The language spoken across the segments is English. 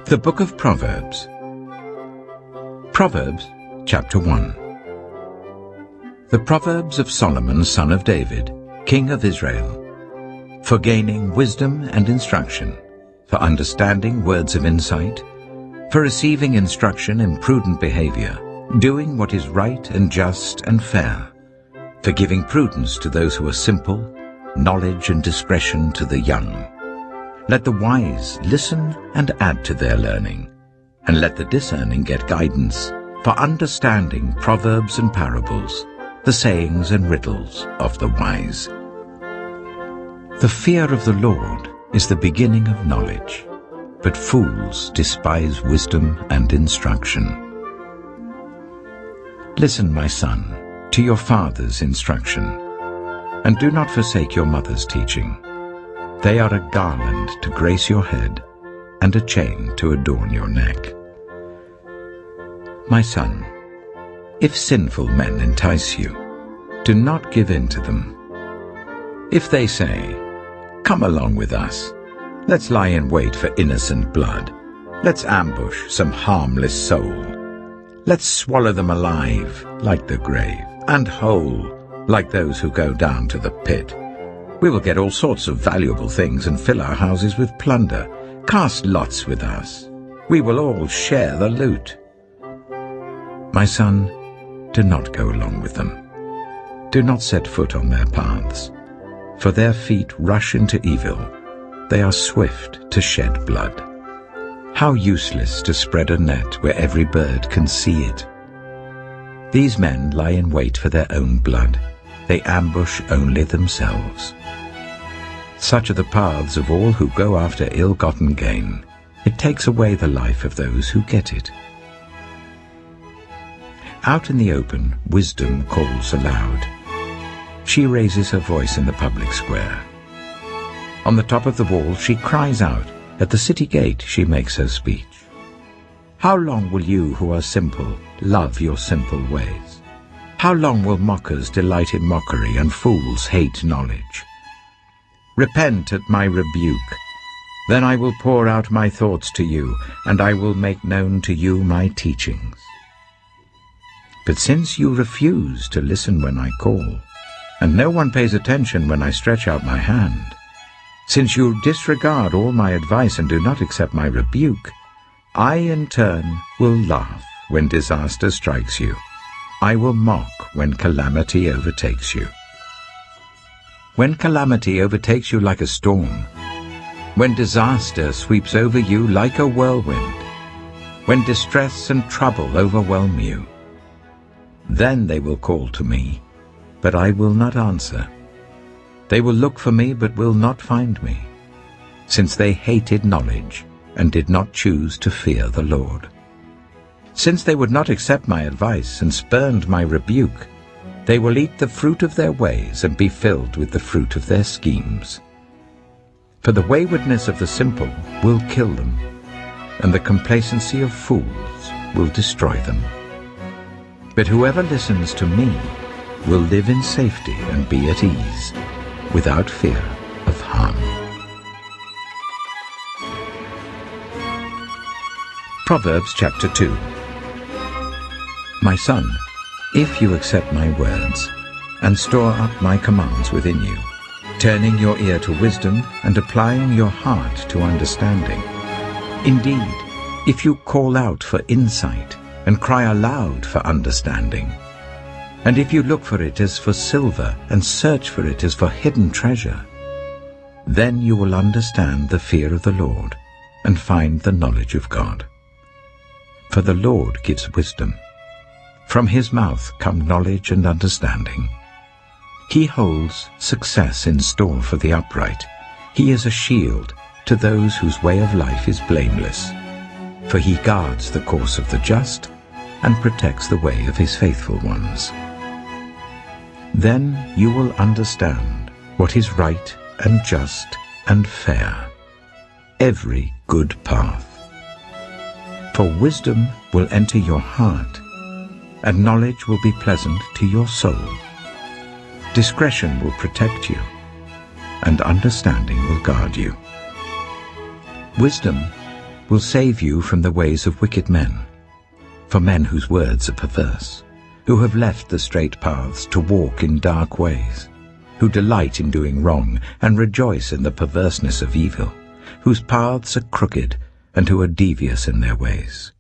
The Book of Proverbs. Proverbs, chapter 1. The Proverbs of Solomon, son of David, king of Israel, for gaining wisdom and instruction, for understanding words of insight, for receiving instruction in prudent behavior, doing what is right and just and fair, for giving prudence to those who are simple, knowledge and discretion to the young. Let the wise listen and add to their learning, and let the discerning get guidance, for understanding proverbs and parables, the sayings and riddles of the wise. The fear of the Lord is the beginning of knowledge, but fools despise wisdom and instruction. Listen, my son, to your father's instruction, and do not forsake your mother's teaching. They are a garland to grace your head, and a chain to adorn your neck. My son, if sinful men entice you, do not give in to them. If they say, "Come along with us, let's lie in wait for innocent blood, let's ambush some harmless soul, let's swallow them alive like the grave, and whole like those who go down to the pit. We will get all sorts of valuable things and fill our houses with plunder. Cast lots with us. We will all share the loot." My son, do not go along with them. Do not set foot on their paths, for their feet rush into evil. They are swift to shed blood. How useless to spread a net where every bird can see it. These men lie in wait for their own blood. They ambush only themselves. Such are the paths of all who go after ill-gotten gain. It takes away the life of those who get it. Out in the open, wisdom calls aloud. She raises her voice in the public square. On the top of the wall she cries out. At the city gate she makes her speech. How long will you who are simple love your simple ways? How long will mockers delight in mockery and fools hate knowledge? Repent at my rebuke. Then I will pour out my thoughts to you, and I will make known to you my teachings. But since you refuse to listen when I call, and no one pays attention when I stretch out my hand, since you disregard all my advice and do not accept my rebuke, I in turn will laugh when disaster strikes you. I will mock when calamity overtakes you. When calamity overtakes you like a storm, when disaster sweeps over you like a whirlwind, when distress and trouble overwhelm you, then they will call to me, but I will not answer. They will look for me, but will not find me, since they hated knowledge and did not choose to fear the Lord. Since they would not accept my advice and spurned my rebuke, they will eat the fruit of their ways and be filled with the fruit of their schemes. For the waywardness of the simple will kill them, and the complacency of fools will destroy them. But whoever listens to me will live in safety and be at ease, without fear of harm. Proverbs chapter 2. My son, if you accept my words and store up my commands within you, turning your ear to wisdom and applying your heart to understanding, indeed, if you call out for insight and cry aloud for understanding, and if you look for it as for silver and search for it as for hidden treasure, then you will understand the fear of the Lord and find the knowledge of God. For the Lord gives wisdom. From his mouth come knowledge and understanding. He holds success in store for the upright. He is a shield to those whose way of life is blameless. For he guards the course of the just and protects the way of his faithful ones. Then you will understand what is right and just and fair, every good path. For wisdom will enter your heart, and knowledge will be pleasant to your soul. Discretion will protect you, and understanding will guard you. Wisdom will save you from the ways of wicked men, for men whose words are perverse, who have left the straight paths to walk in dark ways, who delight in doing wrong and rejoice in the perverseness of evil, whose paths are crooked and who are devious in their ways.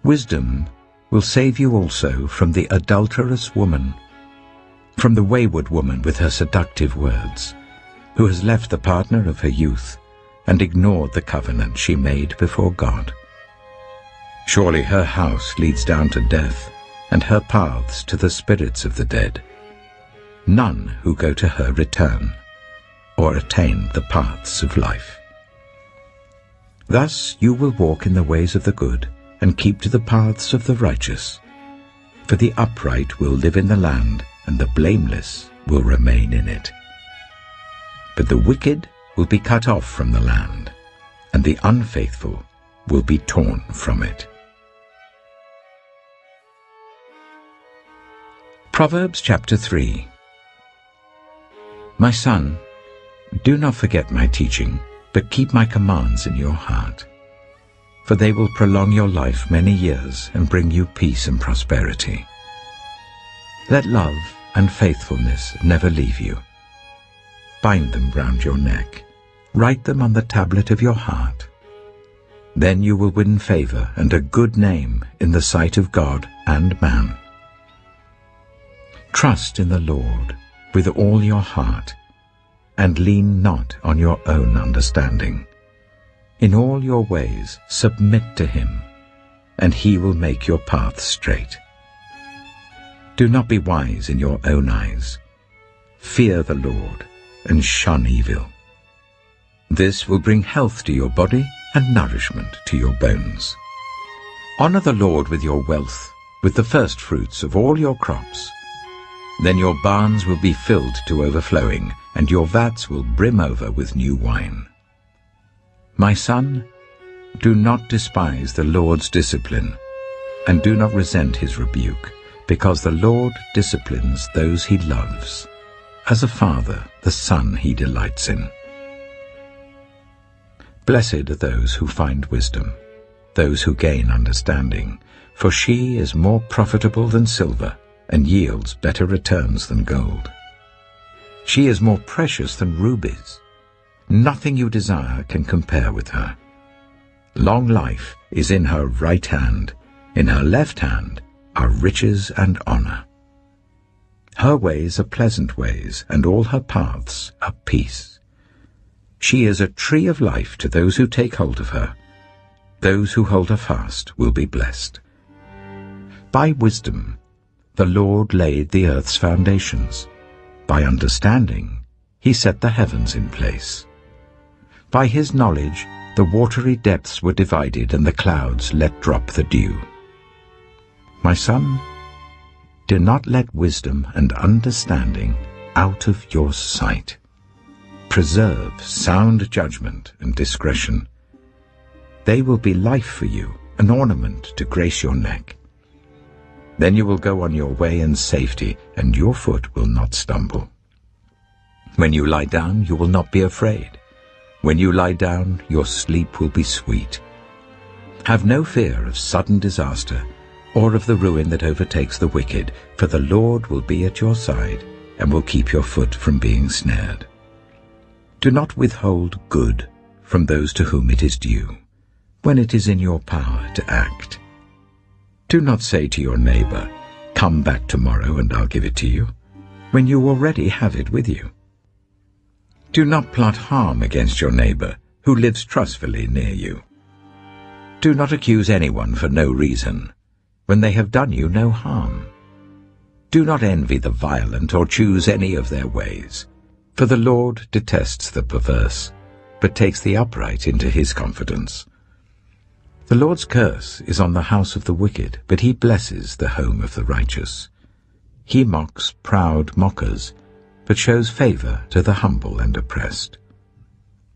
Wisdom will save you also from the adulterous woman, from the wayward woman with her seductive words, who has left the partner of her youth and ignored the covenant she made before God. Surely her house leads down to death, and her paths to the spirits of the dead. None who go to her return, or attain the paths of life. Thus you will walk in the ways of the good, and keep to the paths of the righteous. For the upright will live in the land, and the blameless will remain in it. But the wicked will be cut off from the land, and the unfaithful will be torn from it. Proverbs chapter 3. My son, do not forget my teaching, but keep my commands in your heart. For they will prolong your life many years and bring you peace and prosperity. Let love and faithfulness never leave you. Bind them round your neck. Write them on the tablet of your heart. Then you will win favour and a good name in the sight of God and man. Trust in the Lord with all your heart, and lean not on your own understanding. In all your ways submit to him, and he will make your paths straight. Do not be wise in your own eyes. Fear the Lord, and shun evil. This will bring health to your body and nourishment to your bones. Honor the Lord with your wealth, with the first fruits of all your crops. Then your barns will be filled to overflowing, and your vats will brim over with new wine. My son, do not despise the Lord's discipline, and do not resent his rebuke, because the Lord disciplines those he loves, as a father the son he delights in. Blessed are those who find wisdom, those who gain understanding, for she is more profitable than silver, and yields better returns than gold. She is more precious than rubies. Nothing you desire can compare with her. Long life is in her right hand. In her left hand are riches and honor. Her ways are pleasant ways, and all her paths are peace. She is a tree of life to those who take hold of her. Those who hold her fast will be blessed. By wisdom the Lord laid the earth's foundations. By understanding he set the heavens in place. By his knowledge the watery depths were divided, and the clouds let drop the dew. My son, do not let wisdom and understanding out of your sight. Preserve sound judgment and discretion. They will be life for you, an ornament to grace your neck. Then you will go on your way in safety, and your foot will not stumble. When you lie down, you will not be afraid. When you lie down, your sleep will be sweet. Have no fear of sudden disaster, or of the ruin that overtakes the wicked, for the Lord will be at your side, and will keep your foot from being snared. Do not withhold good from those to whom it is due, when it is in your power to act. Do not say to your neighbor, "Come back tomorrow and I'll give it to you," when you already have it with you. Do not plot harm against your neighbor who lives trustfully near you. Do not accuse anyone for no reason, when they have done you no harm. Do not envy the violent or choose any of their ways, for the Lord detests the perverse, but takes the upright into his confidence. The Lord's curse is on the house of the wicked, but he blesses the home of the righteous. He mocks proud mockers, but shows favour to the humble and oppressed.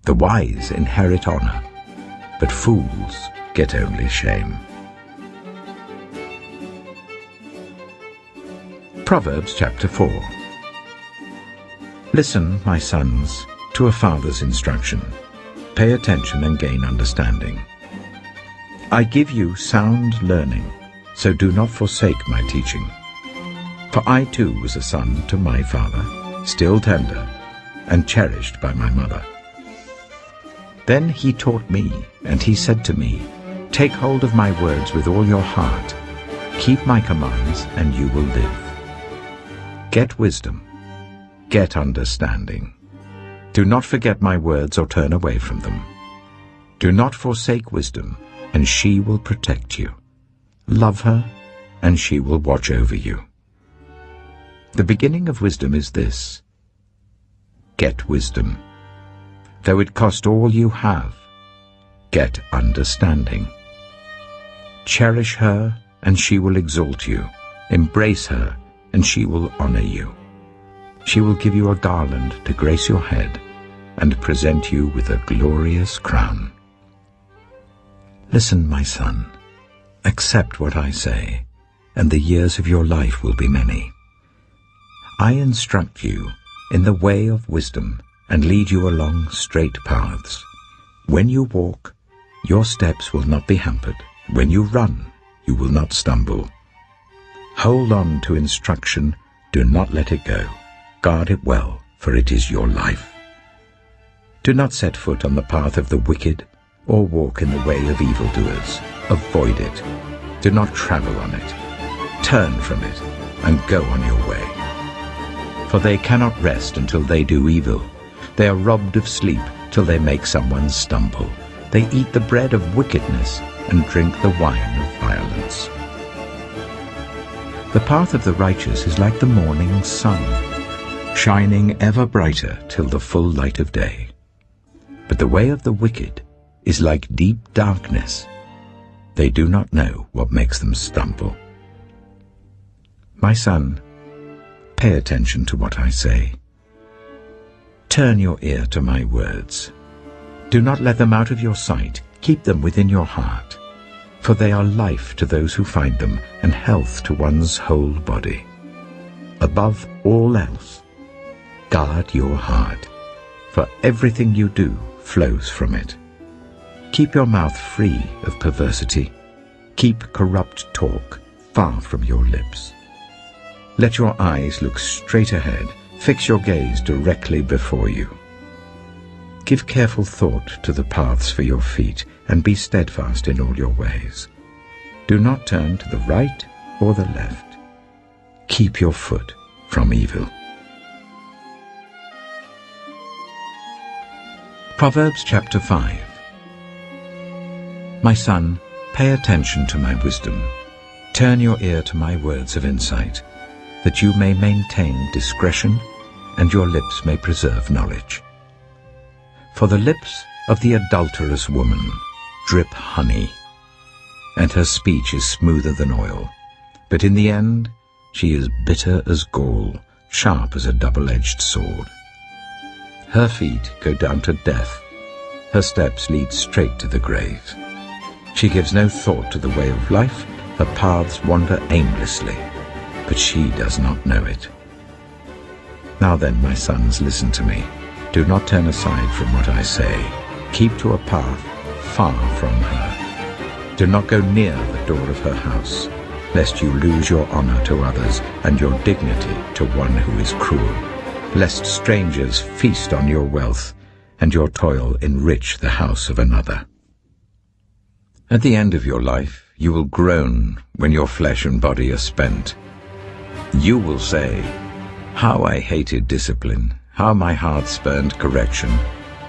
The wise inherit honour, but fools get only shame. Proverbs chapter 4. Listen, my sons, to a father's instruction, pay attention and gain understanding. I give you sound learning, so do not forsake my teaching. For I too was a son to my father, still tender, and cherished by my mother. Then he taught me, and he said to me, Take hold of my words with all your heart. Keep my commands, and you will live. Get wisdom. Get understanding. Do not forget my words or turn away from them. Do not forsake wisdom, and she will protect you. Love her, and she will watch over you. The beginning of wisdom is this: get wisdom. Though it cost all you have, get understanding. Cherish her, and she will exalt you. Embrace her, and she will honor you. She will give you a garland to grace your head, and present you with a glorious crown. Listen, my son, accept what I say, and the years of your life will be many. I instruct you in the way of wisdom and lead you along straight paths. When you walk, your steps will not be hampered. When you run, you will not stumble. Hold on to instruction, do not let it go. Guard it well, for it is your life. Do not set foot on the path of the wicked, or walk in the way of evildoers. Avoid it. Do not travel on it. Turn from it, and go on your way. For they cannot rest until they do evil. They are robbed of sleep till they make someone stumble. They eat the bread of wickedness and drink the wine of violence. The path of the righteous is like the morning sun, shining ever brighter till the full light of day. But the way of the wicked is like deep darkness. They do not know what makes them stumble. My son, pay attention to what I say. Turn your ear to my words. Do not let them out of your sight. Keep them within your heart, for they are life to those who find them and health to one's whole body. Above all else, guard your heart, for everything you do flows from it. Keep your mouth free of perversity. Keep corrupt talk far from your lips. Let your eyes look straight ahead. Fix your gaze directly before you. Give careful thought to the paths for your feet, and be steadfast in all your ways. Do not turn to the right or the left. Keep your foot from evil. Proverbs chapter 5. My son, pay attention to my wisdom. Turn your ear to my words of insight, that you may maintain discretion, and your lips may preserve knowledge. For the lips of the adulterous woman drip honey, and her speech is smoother than oil. But in the end she is bitter as gall, sharp as a double-edged sword. Her feet go down to death, her steps lead straight to the grave. She gives no thought to the way of life, her paths wander aimlessly, but she does not know it. Now then, my sons, listen to me. Do not turn aside from what I say. Keep to a path far from her. Do not go near the door of her house, lest you lose your honor to others and your dignity to one who is cruel, lest strangers feast on your wealth and your toil enrich the house of another. At the end of your life you will groan when your flesh and body are spent. You will say, "How I hated discipline, how my heart spurned correction.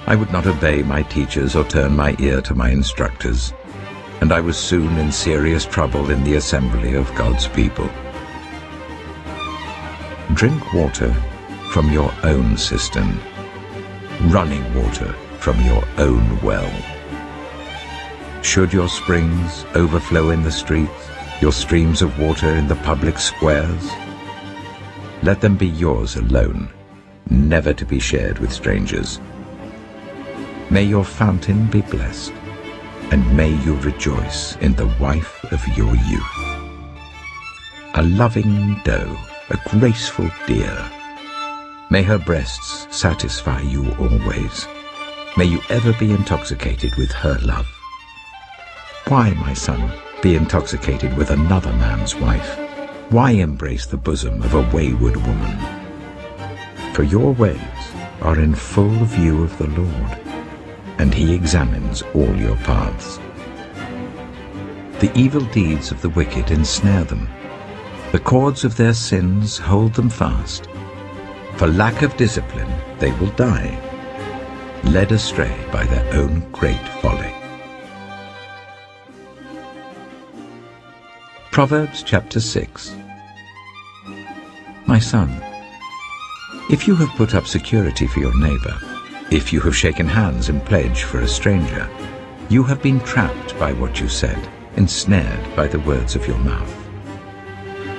I would not obey my teachers or turn my ear to my instructors, and I was soon in serious trouble in the assembly of God's people." Drink water from your own cistern, running water from your own well. Should your springs overflow in the streets, your streams of water in the public squares, let them be yours alone, never to be shared with strangers. May your fountain be blessed, and may you rejoice in the wife of your youth. A loving doe, a graceful deer, may her breasts satisfy you always. May you ever be intoxicated with her love. Why, my son, be intoxicated with another man's wife? Why embrace the bosom of a wayward woman? For your ways are in full view of the Lord, and he examines all your paths. The evil deeds of the wicked ensnare them. The cords of their sins hold them fast. For lack of discipline they will die, led astray by their own great folly. Proverbs chapter 6. My son, if you have put up security for your neighbor, if you have shaken hands in pledge for a stranger, you have been trapped by what you said, ensnared by the words of your mouth.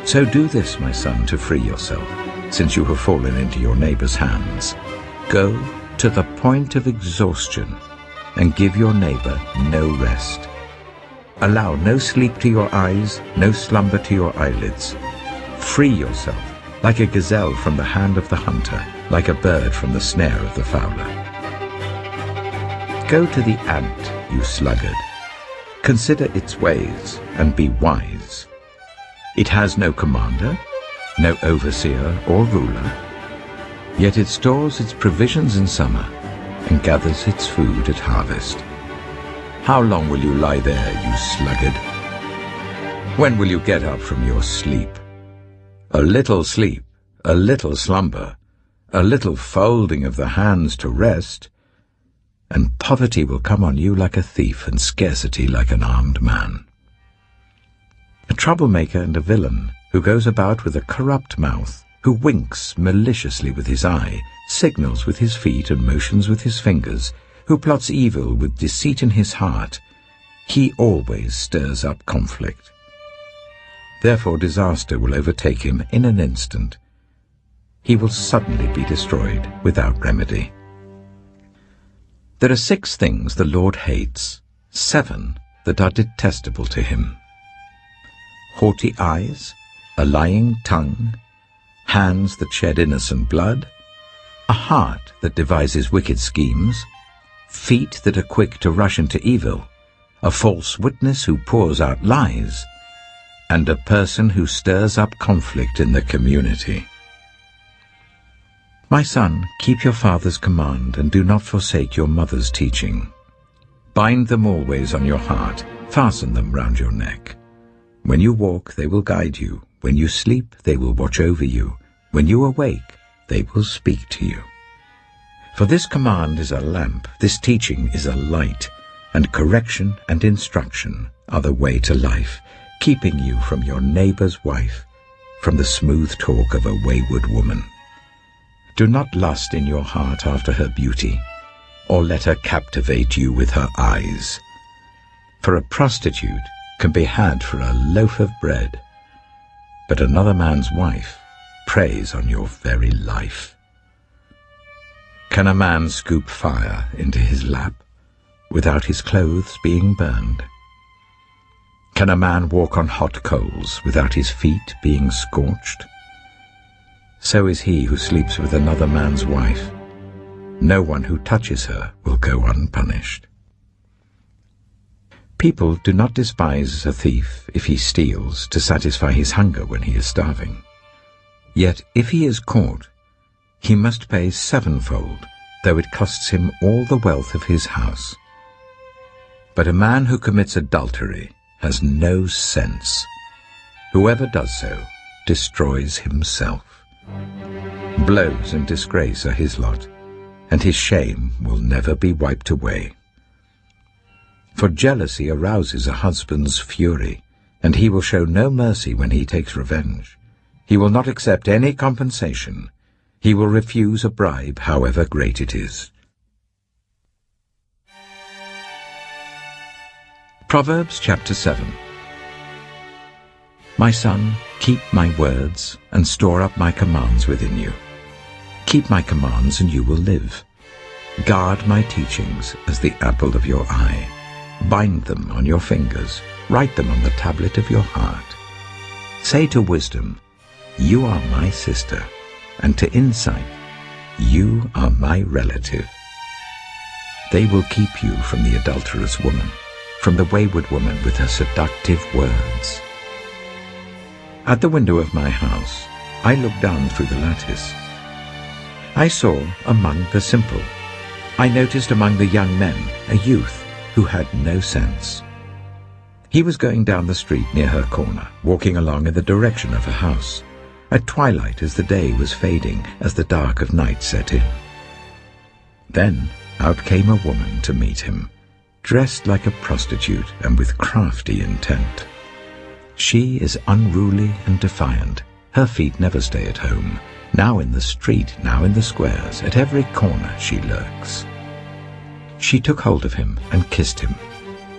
So do this, my son, to free yourself, since you have fallen into your neighbor's hands. Go to the point of exhaustion and give your neighbor no rest. Allow no sleep to your eyes, no slumber to your eyelids. Free yourself like a gazelle from the hand of the hunter, like a bird from the snare of the fowler. Go to the ant, you sluggard. Consider its ways and be wise. It has no commander, no overseer or ruler, yet it stores its provisions in summer and gathers its food at harvest. How long will you lie there, you sluggard? When will you get up from your sleep? A little sleep, a little slumber, a little folding of the hands to rest, and poverty will come on you like a thief and scarcity like an armed man. A troublemaker and a villain, who goes about with a corrupt mouth, who winks maliciously with his eye, signals with his feet and motions with his fingers, who plots evil with deceit in his heart, he always stirs up conflict. Therefore disaster will overtake him in an instant. He will suddenly be destroyed without remedy. There are 6 things the Lord hates, 7 that are detestable to him: haughty eyes, a lying tongue, hands that shed innocent blood, a heart that devises wicked schemes, feet that are quick to rush into evil, a false witness who pours out lies, and a person who stirs up conflict in the community. My son, keep your father's command and do not forsake your mother's teaching. Bind them always on your heart, fasten them round your neck. When you walk, they will guide you. When you sleep, they will watch over you. When you awake, they will speak to you. For this command is a lamp, this teaching is a light, and correction and instruction are the way to life, keeping you from your neighbor's wife, from the smooth talk of a wayward woman. Do not lust in your heart after her beauty, or let her captivate you with her eyes. For a prostitute can be had for a loaf of bread, but another man's wife preys on your very life. Can a man scoop fire into his lap without his clothes being burned? Can a man walk on hot coals without his feet being scorched? So is he who sleeps with another man's wife. No one who touches her will go unpunished. People do not despise a thief if he steals to satisfy his hunger when he is starving. Yet if he is caught, he must pay 7-fold, though it costs him all the wealth of his house. But a man who commits adultery has no sense. Whoever does so destroys himself. Blows and disgrace are his lot, and his shame will never be wiped away. For jealousy arouses a husband's fury, and he will show no mercy when he takes revenge. He will not accept any compensation. He will refuse a bribe, however great it is. Proverbs chapter 7. My son, keep my words and store up my commands within you. Keep my commands and you will live. Guard my teachings as the apple of your eye. Bind them on your fingers. Write them on the tablet of your heart. Say to wisdom, you are my sister, and to insight, you are my relative. They will keep you from the adulterous woman, from the wayward woman with her seductive words. At the window of my house, I looked down through the lattice. I saw among the simple, I noticed among the young men a youth who had no sense. He was going down the street near her corner, walking along in the direction of her house, at twilight as the day was fading, as the dark of night set in. Then out came a woman to meet him, dressed like a prostitute and with crafty intent. She is unruly and defiant. Her feet never stay at home. Now in the street, now in the squares, at every corner she lurks. She took hold of him and kissed him,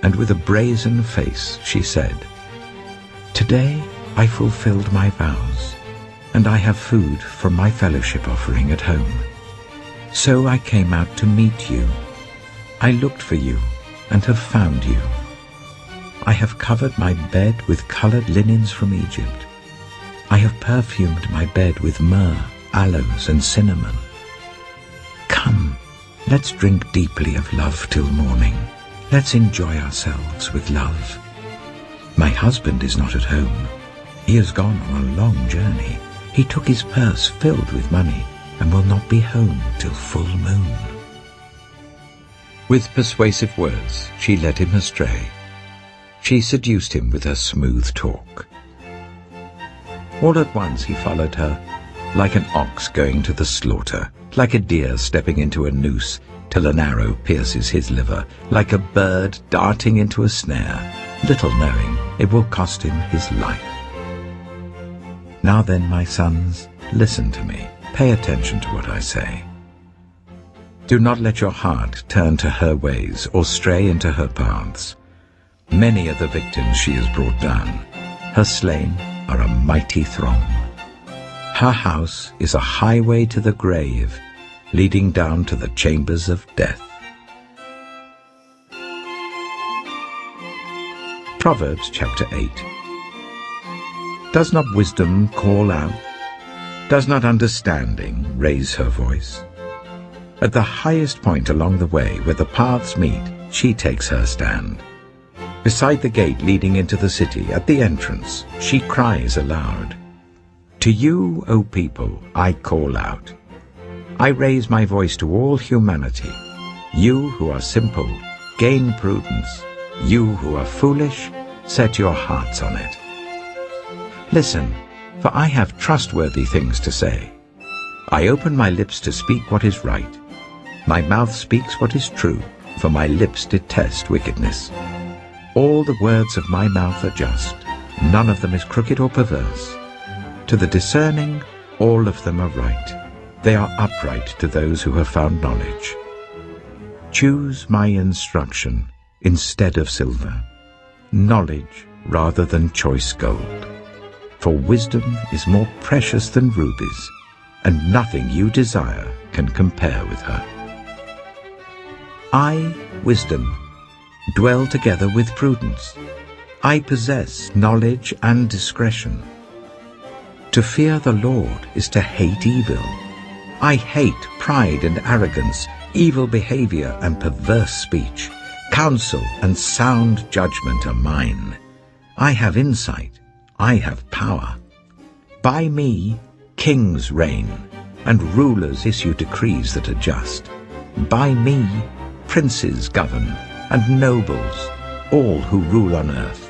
and with a brazen face she said, "Today I fulfilled my vows, and I have food from my fellowship offering at home. So I came out to meet you. I looked for you and have found you. I have covered my bed with colored linens from Egypt. I have perfumed my bed with myrrh, aloes, and cinnamon. Come, let's drink deeply of love till morning. Let's enjoy ourselves with love. My husband is not at home. He has gone on a long journey. He took his purse filled with money and will not be home till full moon." With persuasive words, she led him astray. She seduced him with her smooth talk. All at once he followed her, like an ox going to the slaughter, like a deer stepping into a noose till an arrow pierces his liver, like a bird darting into a snare, little knowing it will cost him his life. Now then, my sons, listen to me. Pay attention to what I say. Do not let your heart turn to her ways or stray into her paths. Many are the victims she has brought down. Her slain are a mighty throng. Her house is a highway to the grave, leading down to the chambers of death. Proverbs chapter 8. Does not wisdom call out? Does not understanding raise her voice? At the highest point along the way where the paths meet, she takes her stand. Beside the gate leading into the city, at the entrance, she cries aloud. To you, O people, I call out. I raise my voice to all humanity. You who are simple, gain prudence. You who are foolish, set your hearts on it. Listen, for I have trustworthy things to say. I open my lips to speak what is right. My mouth speaks what is true, for my lips detest wickedness. All the words of my mouth are just. None of them is crooked or perverse. To the discerning, all of them are right. They are upright to those who have found knowledge. Choose my instruction instead of silver, knowledge rather than choice gold. For wisdom is more precious than rubies, and nothing you desire can compare with her. I, wisdom, dwell together with prudence. I possess knowledge and discretion. To fear the Lord is to hate evil. I hate pride and arrogance, evil behavior and perverse speech. Counsel and sound judgment are mine. I have insight. I have power. By me, kings reign, and rulers issue decrees that are just. By me, princes govern, and nobles, all who rule on earth.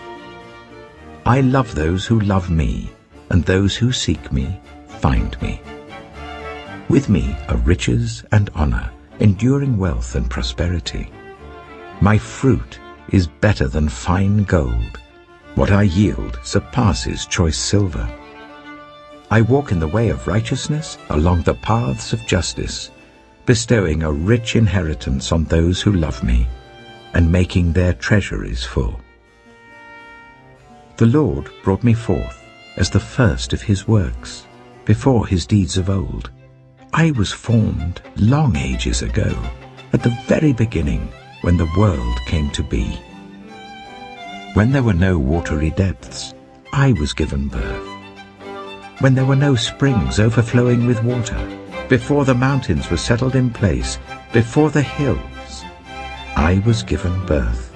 I love those who love me, and those who seek me find me. With me are riches and honor, enduring wealth and prosperity. My fruit is better than fine gold. What I yield surpasses choice silver. I walk in the way of righteousness along the paths of justice, bestowing a rich inheritance on those who love me, and making their treasuries full. The Lord brought me forth as the first of his works, before his deeds of old. I was formed long ages ago, at the very beginning, when the world came to be. When there were no watery depths, I was given birth. When there were no springs overflowing with water, before the mountains were settled in place, before the hills, I was given birth.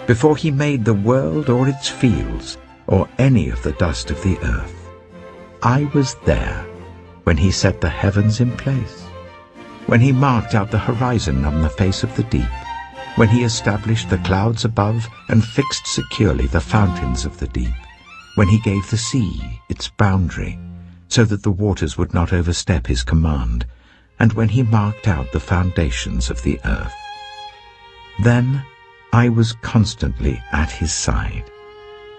Before he made the world or its fields, or any of the dust of the earth, I was there when he set the heavens in place, when he marked out the horizon on the face of the deep, when he established the clouds above and fixed securely the fountains of the deep, when he gave the sea its boundary, so that the waters would not overstep his command, and when he marked out the foundations of the earth. Then I was constantly at his side.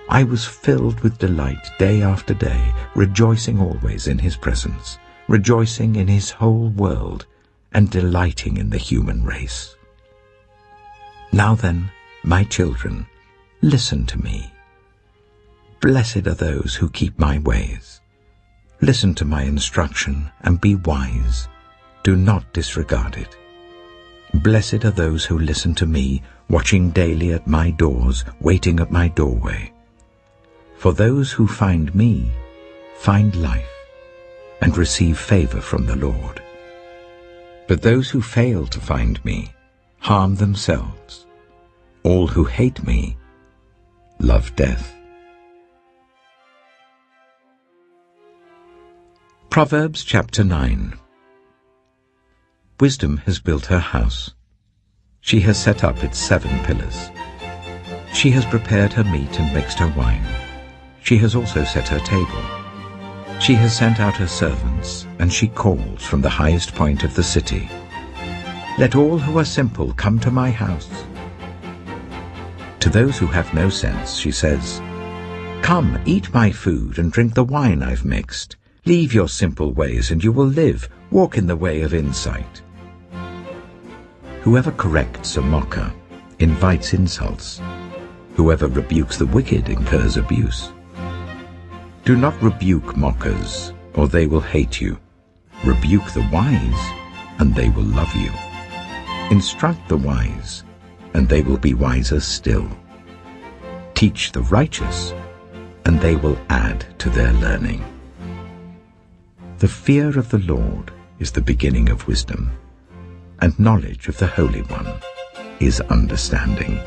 I was filled with delight day after day, rejoicing always in his presence, rejoicing in his whole world, and delighting in the human race. Now then, my children, listen to me. Blessed are those who keep my ways. Listen to my instruction and be wise. Do not disregard it. Blessed are those who listen to me, watching daily at my doors, waiting at my doorway. For those who find me find life and receive favor from the Lord. But those who fail to find me harm themselves. All who hate me love death. Proverbs chapter 9. Wisdom has built her house. She has set up its 7 pillars. She has prepared her meat and mixed her wine. She has also set her table. She has sent out her servants, and she calls from the highest point of the city. Let all who are simple come to my house. To those who have no sense, she says, Come, eat my food and drink the wine I've mixed. Leave your simple ways and you will live. Walk in the way of insight. Whoever corrects a mocker invites insults. Whoever rebukes the wicked incurs abuse. Do not rebuke mockers, or they will hate you. Rebuke the wise, and they will love you. Instruct the wise, and they will be wiser still. Teach the righteous, and they will add to their learning. The fear of the Lord is the beginning of wisdom, and knowledge of the Holy One is understanding.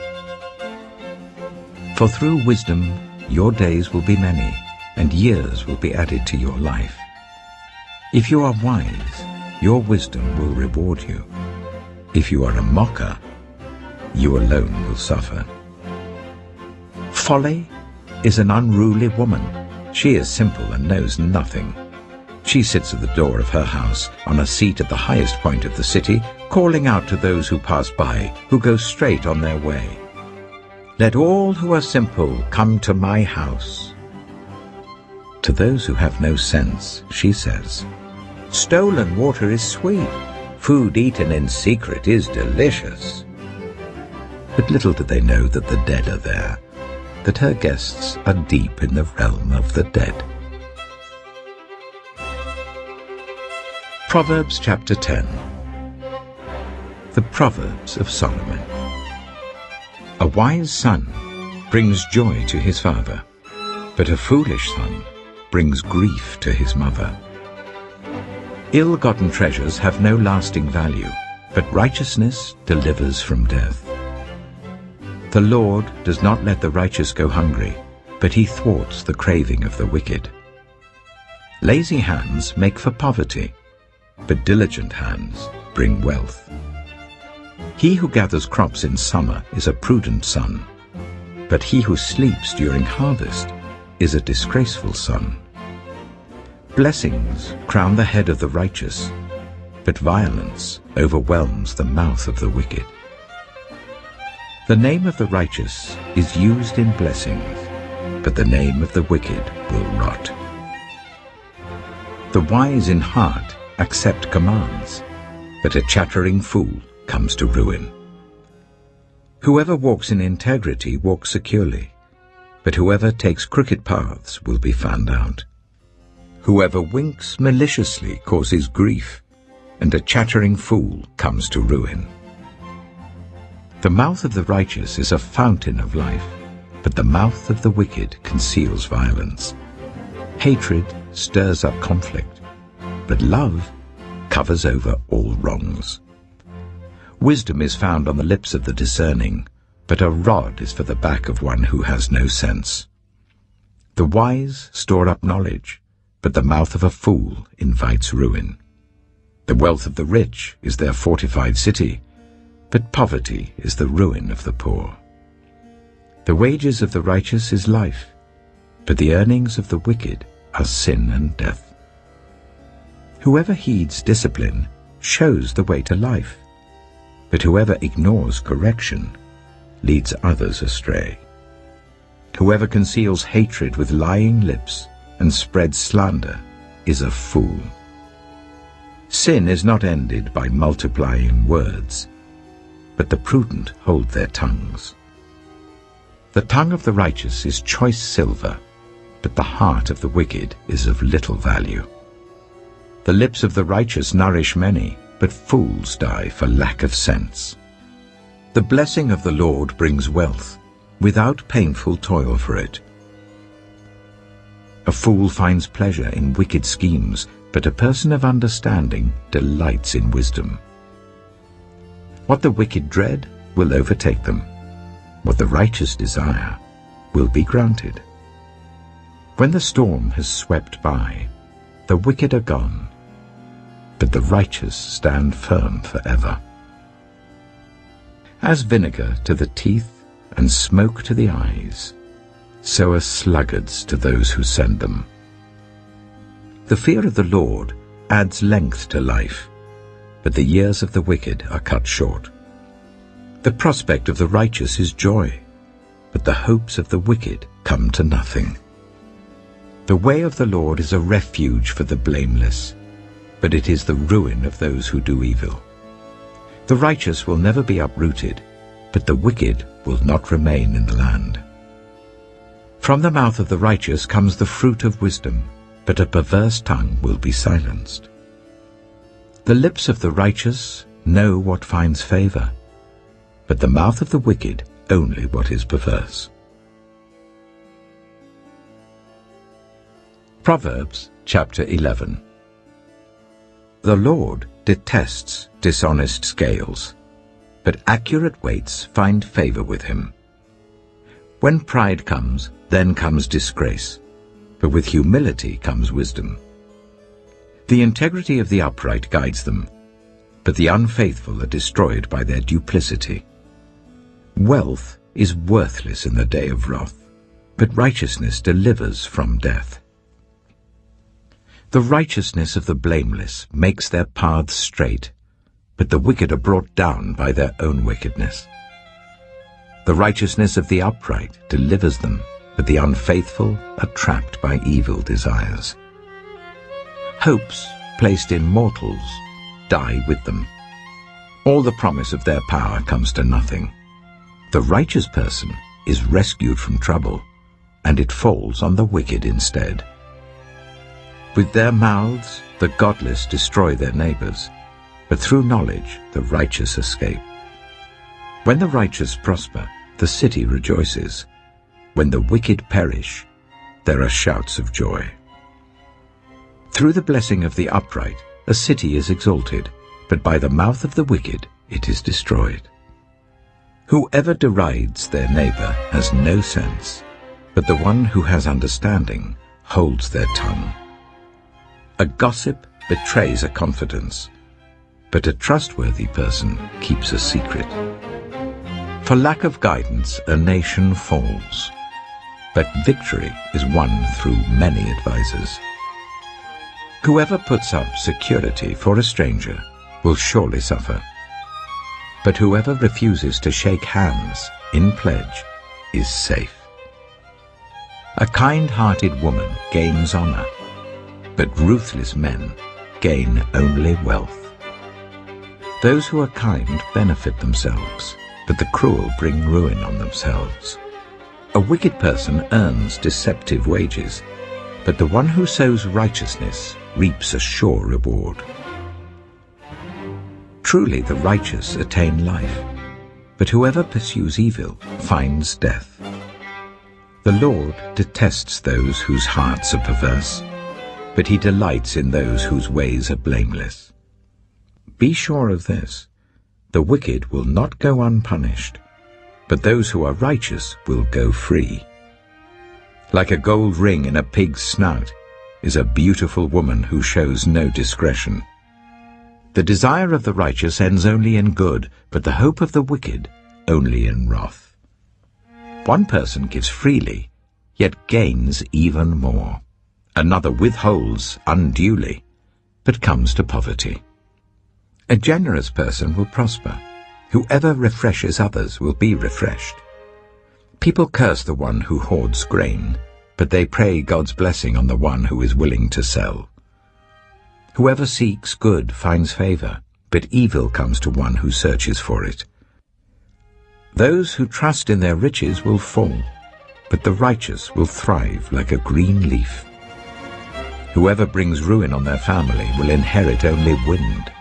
For through wisdom your days will be many, and years will be added to your life. If you are wise, your wisdom will reward you. If you are a mocker, you alone will suffer. Folly is an unruly woman. She is simple and knows nothing. She sits at the door of her house, on a seat at the highest point of the city, calling out to those who pass by, who go straight on their way. Let all who are simple come to my house. To those who have no sense, she says, Stolen water is sweet. Food eaten in secret is delicious. But little do they know that the dead are there, that her guests are deep in the realm of the dead. Proverbs chapter 10. The Proverbs of Solomon. A wise son brings joy to his father, but a foolish son brings grief to his mother. Ill-gotten treasures have no lasting value, but righteousness delivers from death. The Lord does not let the righteous go hungry, but he thwarts the craving of the wicked. Lazy hands make for poverty, but diligent hands bring wealth. He who gathers crops in summer is a prudent son, but he who sleeps during harvest is a disgraceful son. Blessings crown the head of the righteous, but violence overwhelms the mouth of the wicked. The name of the righteous is used in blessings, but the name of the wicked will rot. The wise in heart accept commands, but a chattering fool comes to ruin. Whoever walks in integrity walks securely, but whoever takes crooked paths will be found out. Whoever winks maliciously causes grief, and a chattering fool comes to ruin. The mouth of the righteous is a fountain of life, but the mouth of the wicked conceals violence. Hatred stirs up conflict, but love covers over all wrongs. Wisdom is found on the lips of the discerning, but a rod is for the back of one who has no sense. The wise store up knowledge, but the mouth of a fool invites ruin. The wealth of the rich is their fortified city, but poverty is the ruin of the poor. The wages of the righteous is life, but the earnings of the wicked are sin and death. Whoever heeds discipline shows the way to life, but whoever ignores correction leads others astray. Whoever conceals hatred with lying lips and spreads slander is a fool. Sin is not ended by multiplying words, but the prudent hold their tongues. The tongue of the righteous is choice silver, but the heart of the wicked is of little value. The lips of the righteous nourish many, but fools die for lack of sense. The blessing of the Lord brings wealth, without painful toil for it. A fool finds pleasure in wicked schemes, but a person of understanding delights in wisdom. What the wicked dread will overtake them. What the righteous desire will be granted. When the storm has swept by, the wicked are gone, but the righteous stand firm forever. As vinegar to the teeth and smoke to the eyes, so are sluggards to those who send them. The fear of the Lord adds length to life, but the years of the wicked are cut short. The prospect of the righteous is joy, but the hopes of the wicked come to nothing. The way of the Lord is a refuge for the blameless, but it is the ruin of those who do evil. The righteous will never be uprooted, but the wicked will not remain in the land. From the mouth of the righteous comes the fruit of wisdom, but a perverse tongue will be silenced. The lips of the righteous know what finds favor, but the mouth of the wicked only what is perverse. Proverbs chapter 11. The Lord detests dishonest scales, but accurate weights find favor with him. When pride comes, then comes disgrace, but with humility comes wisdom. The integrity of the upright guides them, but the unfaithful are destroyed by their duplicity. Wealth is worthless in the day of wrath, but righteousness delivers from death. The righteousness of the blameless makes their paths straight, but the wicked are brought down by their own wickedness. The righteousness of the upright delivers them, but the unfaithful are trapped by evil desires. Hopes placed in mortals die with them. All the promise of their power comes to nothing. The righteous person is rescued from trouble, and it falls on the wicked instead. With their mouths the godless destroy their neighbors, but through knowledge the righteous escape. When the righteous prosper, the city rejoices. When the wicked perish, there are shouts of joy. Through the blessing of the upright, a city is exalted, but by the mouth of the wicked it is destroyed. Whoever derides their neighbor has no sense, but the one who has understanding holds their tongue. A gossip betrays a confidence, but a trustworthy person keeps a secret. For lack of guidance, a nation falls, but victory is won through many advisers. Whoever puts up security for a stranger will surely suffer, but whoever refuses to shake hands in pledge is safe. A kind-hearted woman gains honor, but ruthless men gain only wealth. Those who are kind benefit themselves, but the cruel bring ruin on themselves. A wicked person earns deceptive wages, but the one who sows righteousness reaps a sure reward. Truly the righteous attain life, but whoever pursues evil finds death. The Lord detests those whose hearts are perverse, but he delights in those whose ways are blameless. Be sure of this: The wicked will not go unpunished, but those who are righteous will go free. Like a gold ring in a pig's snout is a beautiful woman who shows no discretion. The desire of the righteous ends only in good, but the hope of the wicked only in wrath. One person gives freely, yet gains even more. Another withholds unduly, but comes to poverty. A generous person will prosper. Whoever refreshes others will be refreshed. People curse the one who hoards grain, but they pray God's blessing on the one who is willing to sell. Whoever seeks good finds favor, but evil comes to one who searches for it. Those who trust in their riches will fall, but the righteous will thrive like a green leaf. Whoever brings ruin on their family will inherit only wind,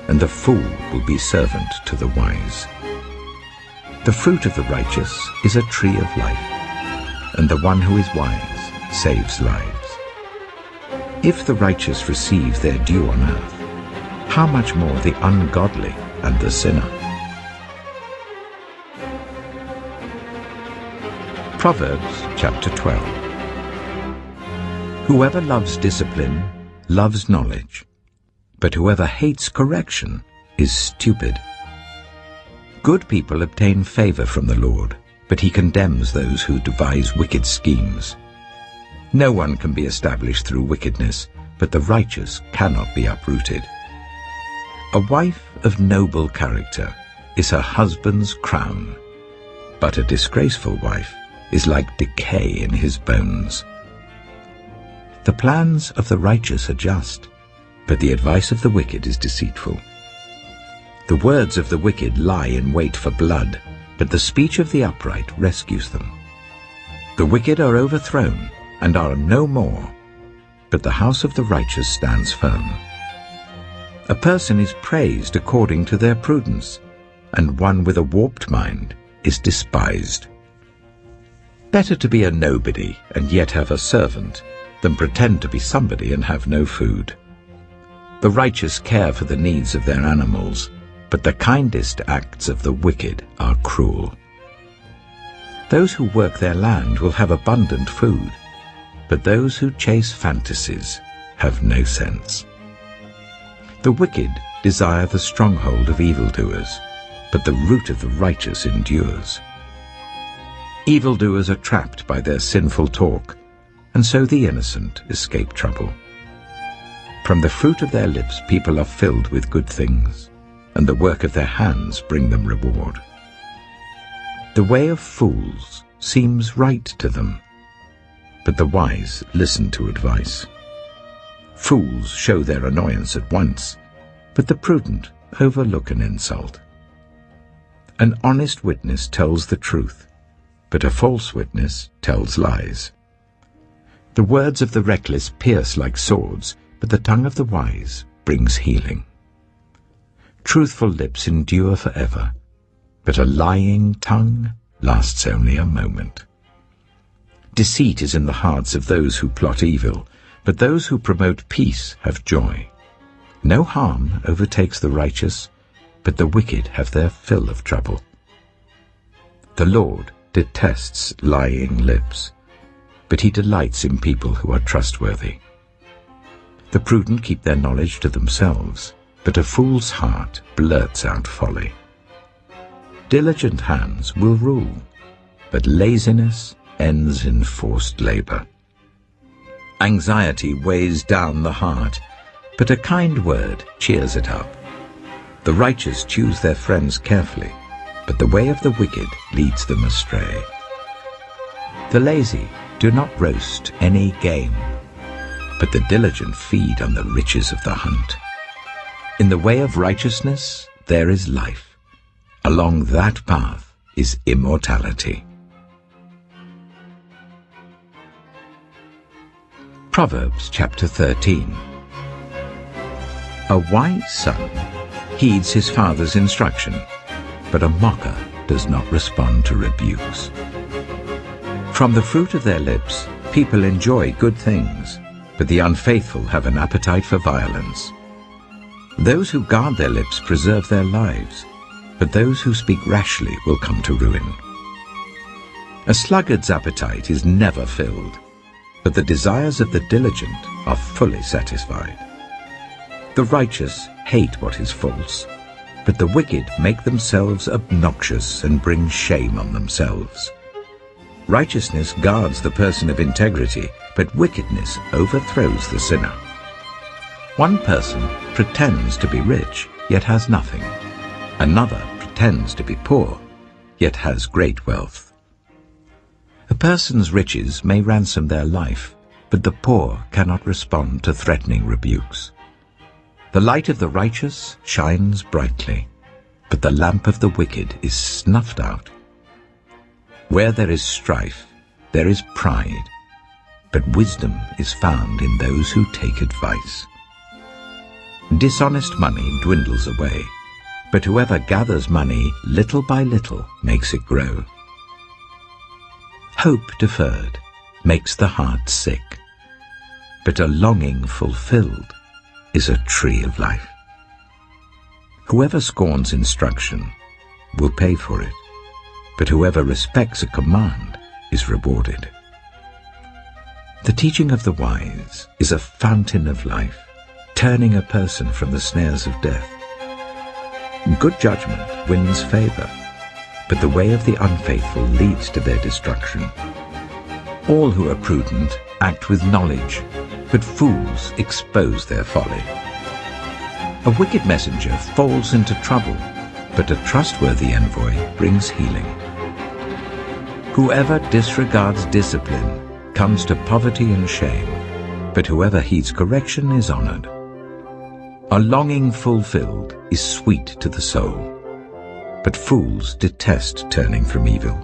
and the fool will be servant to the wise. The fruit of the righteous is a tree of life, and the one who is wise saves lives. If the righteous receive their due on earth, how much more the ungodly and the sinner? Proverbs chapter 12. Whoever loves discipline loves knowledge, but whoever hates correction is stupid. Good people obtain favor from the Lord, but he condemns those who devise wicked schemes. No one can be established through wickedness, but the righteous cannot be uprooted. A wife of noble character is her husband's crown, but a disgraceful wife is like decay in his bones. The plans of the righteous are just, but the advice of the wicked is deceitful. The words of the wicked lie in wait for blood, but the speech of the upright rescues them. The wicked are overthrown and are no more, but the house of the righteous stands firm. A person is praised according to their prudence, and one with a warped mind is despised. Better to be a nobody and yet have a servant than pretend to be somebody and have no food. The righteous care for the needs of their animals, but the kindest acts of the wicked are cruel. Those who work their land will have abundant food, but those who chase fantasies have no sense. The wicked desire the stronghold of evildoers, but the root of the righteous endures. Evildoers are trapped by their sinful talk, and so the innocent escape trouble. From the fruit of their lips people are filled with good things, and the work of their hands bring them reward. The way of fools seems right to them, but the wise listen to advice. Fools show their annoyance at once, but the prudent overlook an insult. An honest witness tells the truth, but a false witness tells lies. The words of the reckless pierce like swords, but the tongue of the wise brings healing. Truthful lips endure forever, but a lying tongue lasts only a moment. Deceit is in the hearts of those who plot evil, but those who promote peace have joy. No harm overtakes the righteous, but the wicked have their fill of trouble. The Lord detests lying lips, but he delights in people who are trustworthy. The prudent keep their knowledge to themselves, but a fool's heart blurts out folly. Diligent hands will rule, but laziness ends in forced labor. Anxiety weighs down the heart, but a kind word cheers it up. The righteous choose their friends carefully, but the way of the wicked leads them astray. The lazy do not roast any game, but the diligent feed on the riches of the hunt. In the way of righteousness there is life. Along that path is immortality. Proverbs chapter 13. A wise son heeds his father's instruction, but a mocker does not respond to rebukes. From the fruit of their lips people enjoy good things, but the unfaithful have an appetite for violence. Those who guard their lips preserve their lives, but those who speak rashly will come to ruin. A sluggard's appetite is never filled, but the desires of the diligent are fully satisfied. The righteous hate what is false, but the wicked make themselves obnoxious and bring shame on themselves. Righteousness guards the person of integrity, but wickedness overthrows the sinner. One person pretends to be rich, yet has nothing. Another pretends to be poor, yet has great wealth. A person's riches may ransom their life, but the poor cannot respond to threatening rebukes. The light of the righteous shines brightly, but the lamp of the wicked is snuffed out. Where there is strife, there is pride, but wisdom is found in those who take advice. Dishonest money dwindles away, but whoever gathers money little by little makes it grow. Hope deferred makes the heart sick, but a longing fulfilled is a tree of life. Whoever scorns instruction will pay for it, but whoever respects a command is rewarded. The teaching of the wise is a fountain of life, turning a person from the snares of death. Good judgment wins favor, but the way of the unfaithful leads to their destruction. All who are prudent act with knowledge, but fools expose their folly. A wicked messenger falls into trouble, but a trustworthy envoy brings healing. Whoever disregards discipline comes to poverty and shame, but whoever heeds correction is honored. A longing fulfilled is sweet to the soul, but fools detest turning from evil.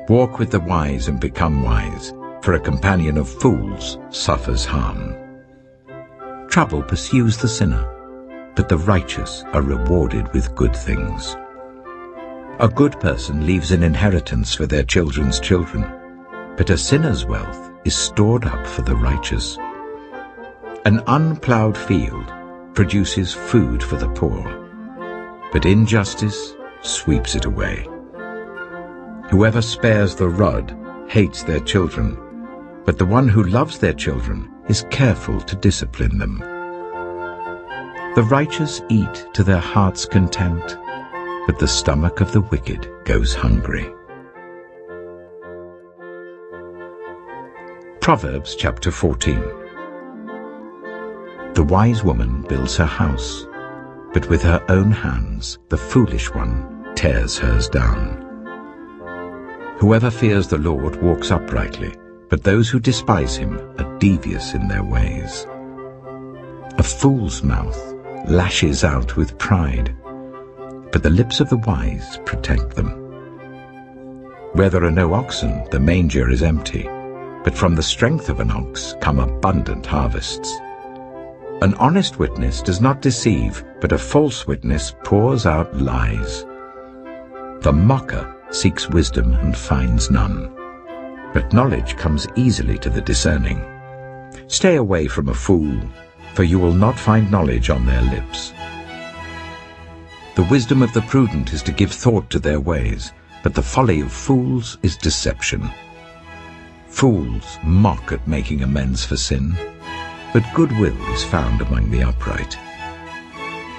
Walk with the wise and become wise, for a companion of fools suffers harm. Trouble pursues the sinner, but the righteous are rewarded with good things. A good person leaves an inheritance for their children's children, but a sinner's wealth is stored up for the righteous. An unplowed field produces food for the poor, but injustice sweeps it away. Whoever spares the rod hates their children, but the one who loves their children is careful to discipline them. The righteous eat to their heart's content, but the stomach of the wicked goes hungry. Proverbs chapter 14. The wise woman builds her house, but with her own hands the foolish one tears hers down. Whoever fears the Lord walks uprightly, but those who despise him are devious in their ways. A fool's mouth lashes out with pride, but the lips of the wise protect them. Where there are no oxen, the manger is empty, but from the strength of an ox come abundant harvests. An honest witness does not deceive, but a false witness pours out lies. The mocker seeks wisdom and finds none, but knowledge comes easily to the discerning. Stay away from a fool, for you will not find knowledge on their lips. The wisdom of the prudent is to give thought to their ways, but the folly of fools is deception. Fools mock at making amends for sin, but goodwill is found among the upright.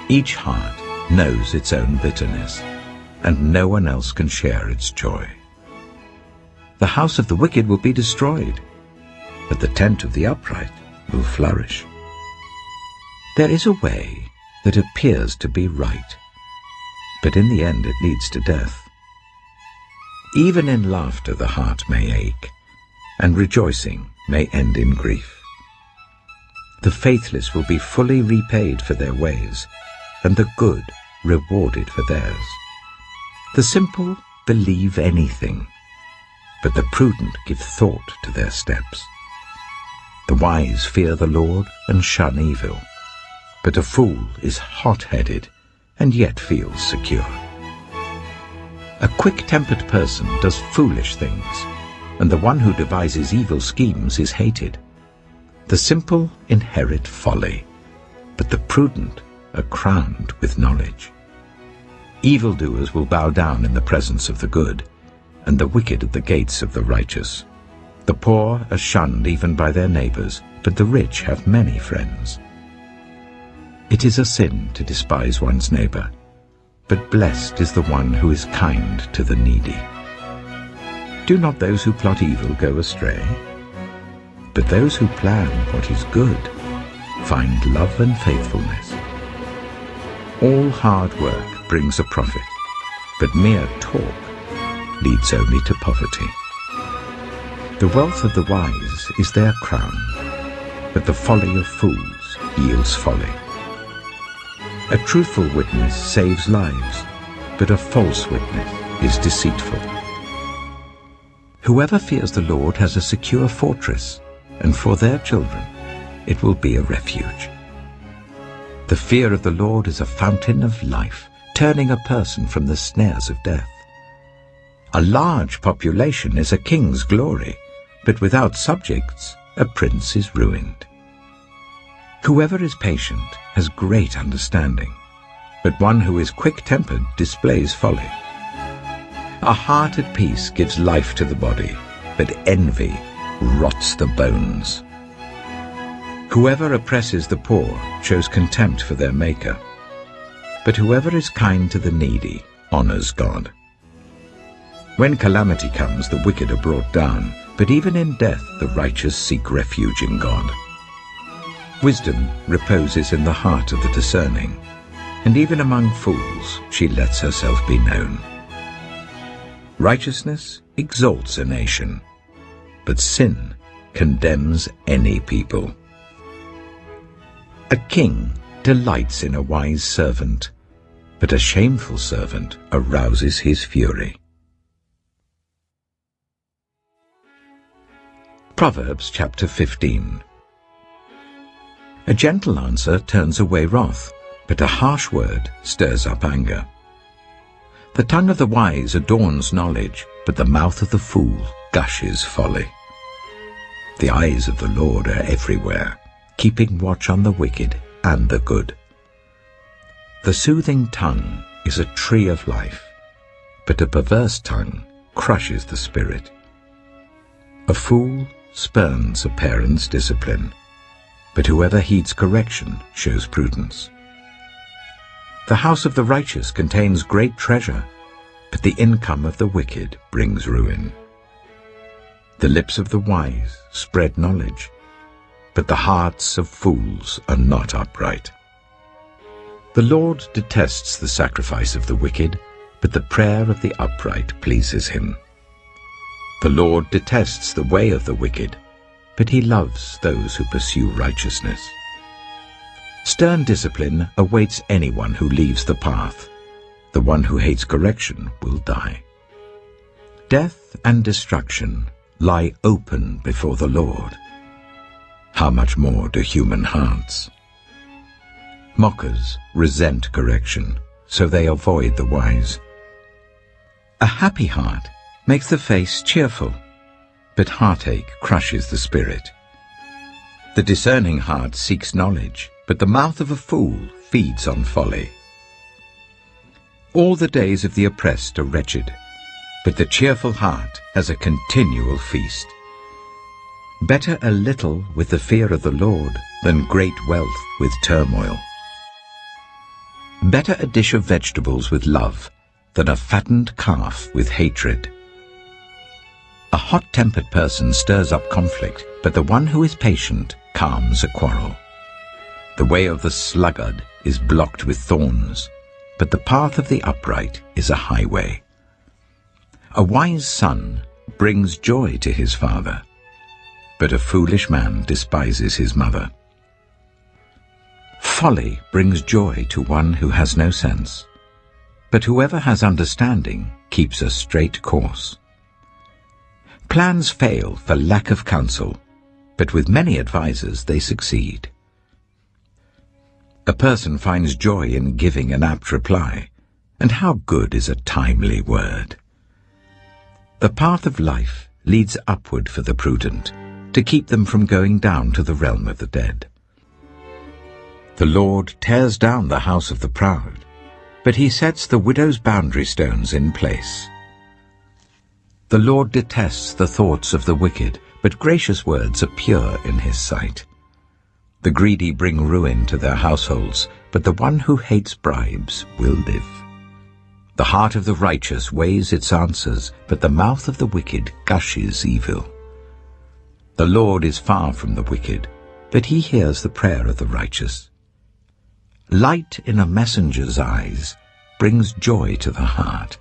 Each heart knows its own bitterness, and no one else can share its joy. The house of the wicked will be destroyed, but the tent of the upright will flourish. There is a way that appears to be right, but in the end it leads to death. Even in laughter the heart may ache, and rejoicing may end in grief. The faithless will be fully repaid for their ways, and the good rewarded for theirs. The simple believe anything, but the prudent give thought to their steps. The wise fear the Lord and shun evil, but a fool is hot-headed and yet feels secure. A quick-tempered person does foolish things, and the one who devises evil schemes is hated. The simple inherit folly, but the prudent are crowned with knowledge. Evildoers will bow down in the presence of the good, and the wicked at the gates of the righteous. The poor are shunned even by their neighbors, but the rich have many friends. It is a sin to despise one's neighbor, but blessed is the one who is kind to the needy. Do not those who plot evil go astray? But those who plan what is good find love and faithfulness. All hard work brings a profit, but mere talk leads only to poverty. The wealth of the wise is their crown, but the folly of fools yields folly. A truthful witness saves lives, but a false witness is deceitful. Whoever fears the Lord has a secure fortress, and for their children it will be a refuge. The fear of the Lord is a fountain of life, turning a person from the snares of death. A large population is a king's glory, but without subjects a prince is ruined. Whoever is patient has great understanding, but one who is quick-tempered displays folly. A heart at peace gives life to the body, but envy rots the bones. Whoever oppresses the poor shows contempt for their Maker, but whoever is kind to the needy honors God. When calamity comes, the wicked are brought down, but even in death the righteous seek refuge in God. Wisdom reposes in the heart of the discerning, and even among fools she lets herself be known. Righteousness exalts a nation, but sin condemns any people. A king delights in a wise servant, but a shameful servant arouses his fury. Proverbs chapter 15. A gentle answer turns away wrath, but a harsh word stirs up anger. The tongue of the wise adorns knowledge, but the mouth of the fool gushes folly. The eyes of the Lord are everywhere, keeping watch on the wicked and the good. The soothing tongue is a tree of life, but a perverse tongue crushes the spirit. A fool spurns a parent's discipline, but whoever heeds correction shows prudence. The house of the righteous contains great treasure, but the income of the wicked brings ruin. The lips of the wise spread knowledge, but the hearts of fools are not upright. The Lord detests the sacrifice of the wicked, but the prayer of the upright pleases him. The Lord detests the way of the wicked, but he loves those who pursue righteousness. Stern discipline awaits anyone who leaves the path. The one who hates correction will die. Death and destruction lie open before the Lord. How much more do human hearts? Mockers resent correction, so they avoid the wise. A happy heart makes the face cheerful, but heartache crushes the spirit. The discerning heart seeks knowledge, but the mouth of a fool feeds on folly. All the days of the oppressed are wretched, but the cheerful heart has a continual feast. Better a little with the fear of the Lord than great wealth with turmoil. Better a dish of vegetables with love than a fattened calf with hatred. A hot-tempered person stirs up conflict, but the one who is patient calms a quarrel. The way of the sluggard is blocked with thorns, but the path of the upright is a highway. A wise son brings joy to his father, but a foolish man despises his mother. Folly brings joy to one who has no sense, but whoever has understanding keeps a straight course. Plans fail for lack of counsel, but with many advisers they succeed. A person finds joy in giving an apt reply, and how good is a timely word. The path of life leads upward for the prudent, to keep them from going down to the realm of the dead. The Lord tears down the house of the proud, but he sets the widow's boundary stones in place. The Lord detests the thoughts of the wicked, but gracious words are pure in his sight. The greedy bring ruin to their households, but the one who hates bribes will live. The heart of the righteous weighs its answers, but the mouth of the wicked gushes evil. The Lord is far from the wicked, but he hears the prayer of the righteous. Light in a messenger's eyes brings joy to the heart,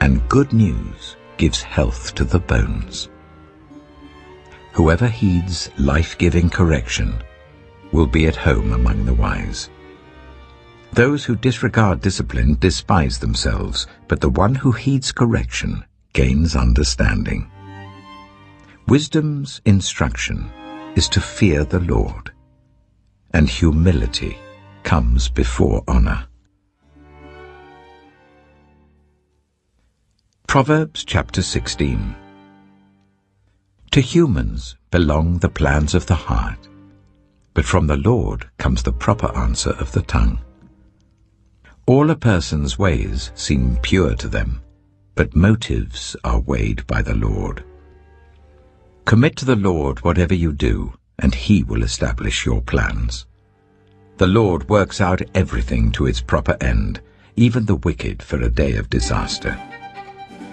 and good news gives health to the bones. Whoever heeds life-giving correction will be at home among the wise. Those who disregard discipline despise themselves, but the one who heeds correction gains understanding. Wisdom's instruction is to fear the Lord, and humility comes before honor. Proverbs chapter 16. To humans belong the plans of the heart, but from the Lord comes the proper answer of the tongue. All a person's ways seem pure to them, but motives are weighed by the Lord. Commit to the Lord whatever you do, and he will establish your plans. The Lord works out everything to its proper end, even the wicked for a day of disaster.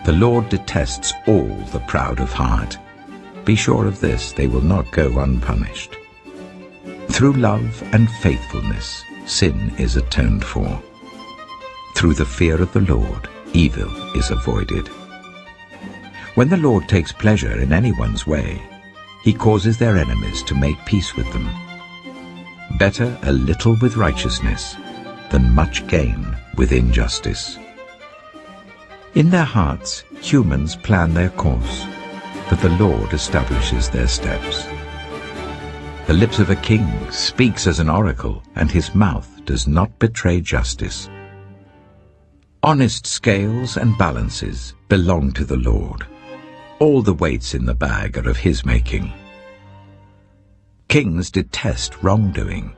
The Lord detests all the proud of heart. Be sure of this, they will not go unpunished. Through love and faithfulness, sin is atoned for. Through the fear of the Lord, evil is avoided. When the Lord takes pleasure in anyone's way, he causes their enemies to make peace with them. Better a little with righteousness than much gain with injustice. In their hearts, humans plan their course, but the Lord establishes their steps. The lips of a king speaks as an oracle, and his mouth does not betray justice. Honest scales and balances belong to the Lord. All the weights in the bag are of his making. Kings detest wrongdoing,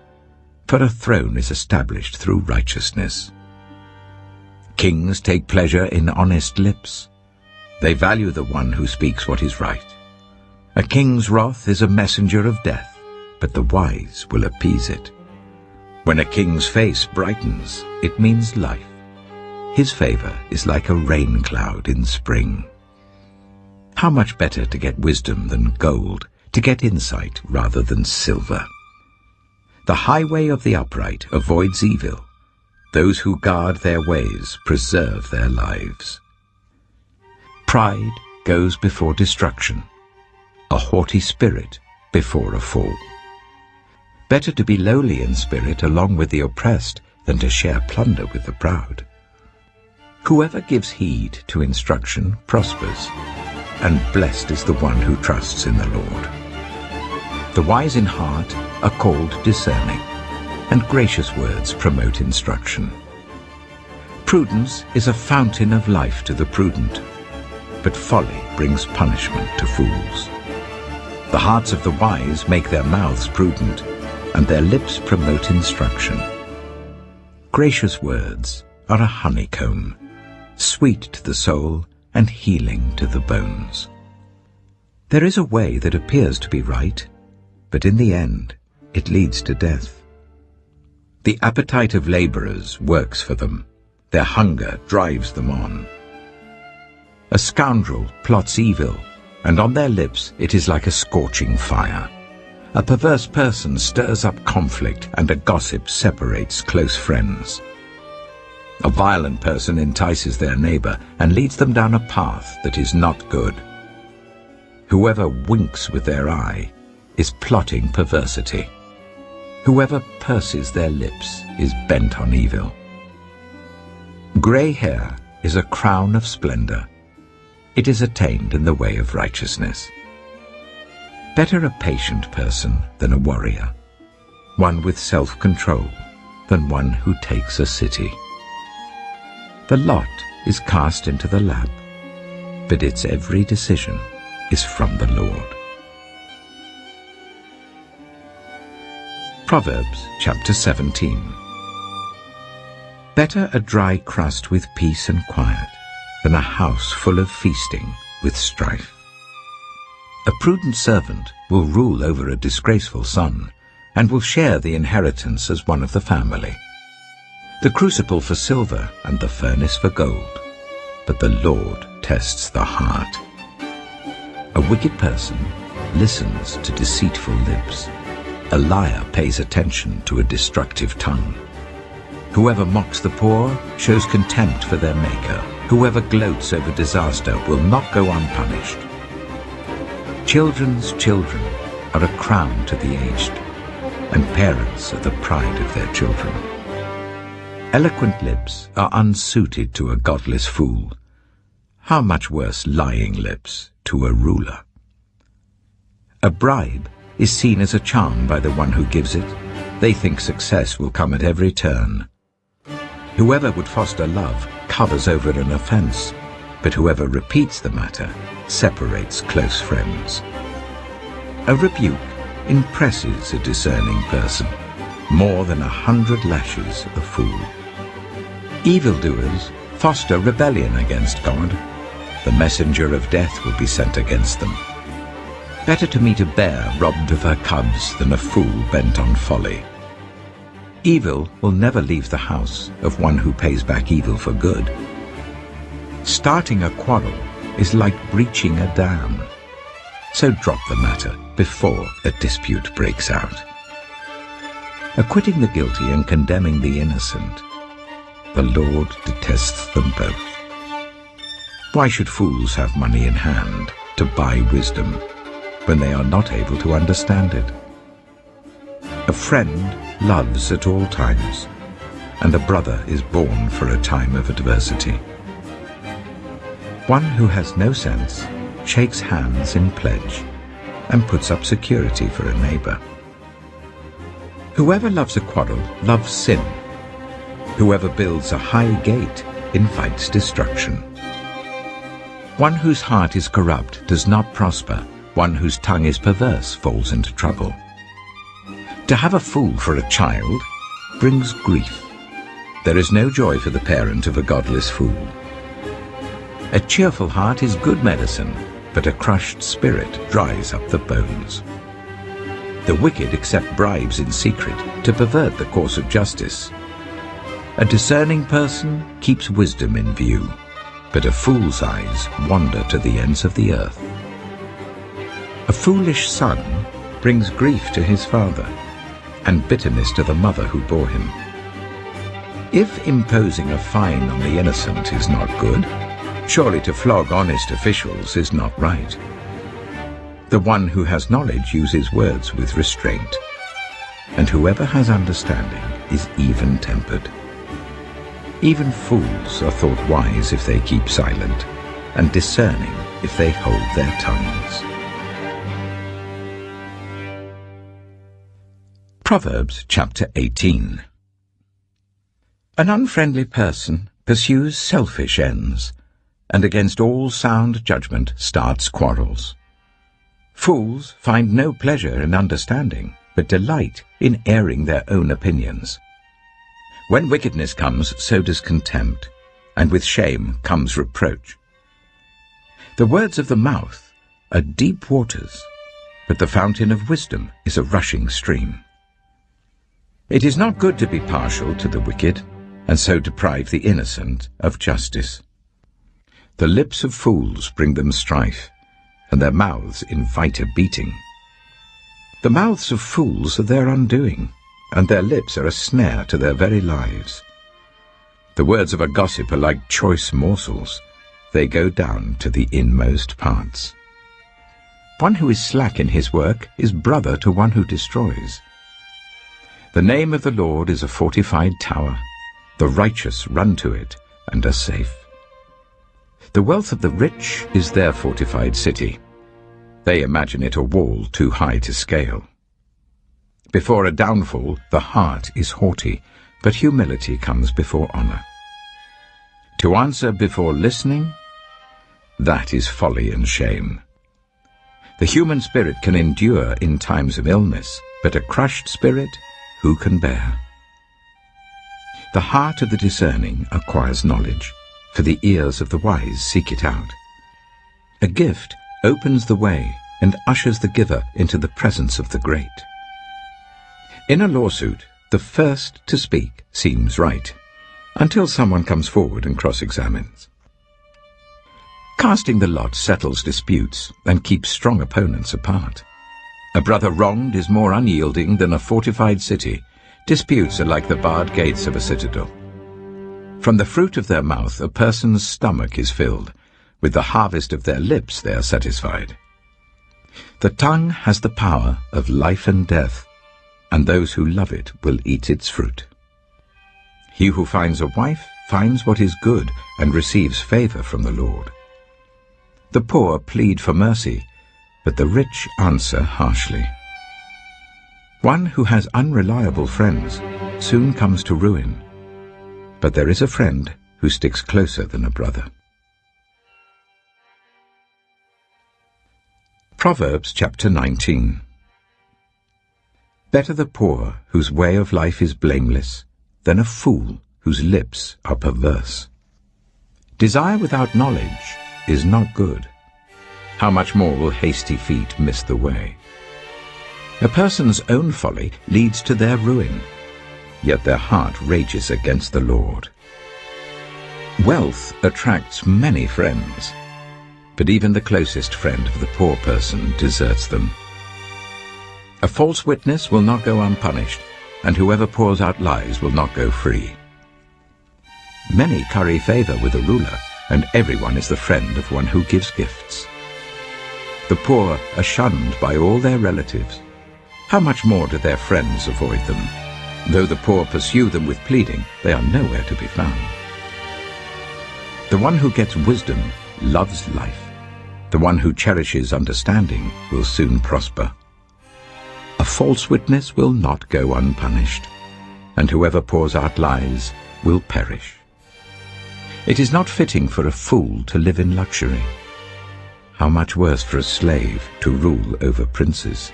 for a throne is established through righteousness. Kings take pleasure in honest lips. They value the one who speaks what is right. A king's wrath is a messenger of death, but the wise will appease it. When a king's face brightens, it means life. His favor is like a rain cloud in spring. How much better to get wisdom than gold, to get insight rather than silver. The highway of the upright avoids evil. Those who guard their ways preserve their lives. Pride goes before destruction, a haughty spirit before a fall. Better to be lowly in spirit along with the oppressed than to share plunder with the proud. Whoever gives heed to instruction prospers, and blessed is the one who trusts in the Lord. The wise in heart are called discerning, and gracious words promote instruction. Prudence is a fountain of life to the prudent, but folly brings punishment to fools. The hearts of the wise make their mouths prudent, and their lips promote instruction. Gracious words are a honeycomb, sweet to the soul and healing to the bones. There is a way that appears to be right, but in the end it leads to death. The appetite of laborers works for them. Their hunger drives them on. A scoundrel plots evil, and on their lips it is like a scorching fire. A perverse person stirs up conflict, and a gossip separates close friends. A violent person entices their neighbor and leads them down a path that is not good. Whoever winks with their eye is plotting perversity. Whoever purses their lips is bent on evil. Gray hair is a crown of splendor. It is attained in the way of righteousness. Better a patient person than a warrior, one with self-control than one who takes a city. The lot is cast into the lap, but its every decision is from the Lord. Proverbs chapter 17. Better a dry crust with peace and quiet than a house full of feasting with strife. A prudent servant will rule over a disgraceful son and will share the inheritance as one of the family. The crucible for silver and the furnace for gold, but the Lord tests the heart. A wicked person listens to deceitful lips. A liar pays attention to a destructive tongue. Whoever mocks the poor shows contempt for their Maker. Whoever gloats over disaster will not go unpunished. Children's children are a crown to the aged, and parents are the pride of their children. Eloquent lips are unsuited to a godless fool. How much worse lying lips to a ruler? A bribe is seen as a charm by the one who gives it. They think success will come at every turn. Whoever would foster love covers over an offense, but whoever repeats the matter separates close friends. A rebuke impresses a discerning person more than 100 lashes a fool. Evildoers foster rebellion against God. The messenger of death will be sent against them. Better to meet a bear robbed of her cubs than a fool bent on folly. Evil will never leave the house of one who pays back evil for good. Starting a quarrel is like breaching a dam. So drop the matter before a dispute breaks out. Acquitting the guilty and condemning the innocent, the Lord detests them both. Why should fools have money in hand to buy wisdom when they are not able to understand it? A friend loves at all times, and a brother is born for a time of adversity. One who has no sense shakes hands in pledge and puts up security for a neighbor. Whoever loves a quarrel loves sin. Whoever builds a high gate invites destruction. One whose heart is corrupt does not prosper. One whose tongue is perverse falls into trouble. To have a fool for a child brings grief. There is no joy for the parent of a godless fool. A cheerful heart is good medicine, but a crushed spirit dries up the bones. The wicked accept bribes in secret to pervert the course of justice. A discerning person keeps wisdom in view, but a fool's eyes wander to the ends of the earth. A foolish son brings grief to his father, and bitterness to the mother who bore him. If imposing a fine on the innocent is not good, surely to flog honest officials is not right. The one who has knowledge uses words with restraint, and whoever has understanding is even-tempered. Even fools are thought wise if they keep silent, and discerning if they hold their tongues. Proverbs chapter 18. An unfriendly person pursues selfish ends, and against all sound judgment starts quarrels. Fools find no pleasure in understanding, but delight in airing their own opinions. When wickedness comes, so does contempt, and with shame comes reproach. The words of the mouth are deep waters, but the fountain of wisdom is a rushing stream. It is not good to be partial to the wicked, and so deprive the innocent of justice. The lips of fools bring them strife, and their mouths invite a beating. The mouths of fools are their undoing, and their lips are a snare to their very lives. The words of a gossip are like choice morsels. They go down to the inmost parts. One who is slack in his work is brother to one who destroys. The name of the Lord is a fortified tower. The righteous run to it and are safe. The wealth of the rich is their fortified city. They imagine it a wall too high to scale. Before a downfall, the heart is haughty, but humility comes before honor. To answer before listening, that is folly and shame. The human spirit can endure in times of illness, but a crushed spirit who can bear? The heart of the discerning acquires knowledge, for the ears of the wise seek it out. A gift opens the way and ushers the giver into the presence of the great. In a lawsuit, the first to speak seems right, until someone comes forward and cross-examines. Casting the lot settles disputes and keeps strong opponents apart. A brother wronged is more unyielding than a fortified city. Disputes are like the barred gates of a citadel. From the fruit of their mouth a person's stomach is filled. With the harvest of their lips they are satisfied. The tongue has the power of life and death, and those who love it will eat its fruit. He who finds a wife finds what is good and receives favor from the Lord. The poor plead for mercy, but the rich answer harshly. One who has unreliable friends soon comes to ruin, but there is a friend who sticks closer than a brother. Proverbs chapter 19. Better the poor whose way of life is blameless than a fool whose lips are perverse. Desire without knowledge is not good. How much more will hasty feet miss the way? A person's own folly leads to their ruin, yet their heart rages against the Lord. Wealth attracts many friends, but even the closest friend of the poor person deserts them. A false witness will not go unpunished, and whoever pours out lies will not go free. Many curry favor with a ruler, and everyone is the friend of one who gives gifts. The poor are shunned by all their relatives. How much more do their friends avoid them? Though the poor pursue them with pleading, they are nowhere to be found. The one who gets wisdom loves life. The one who cherishes understanding will soon prosper. A false witness will not go unpunished, and whoever pours out lies will perish. It is not fitting for a fool to live in luxury. How much worse for a slave to rule over princes.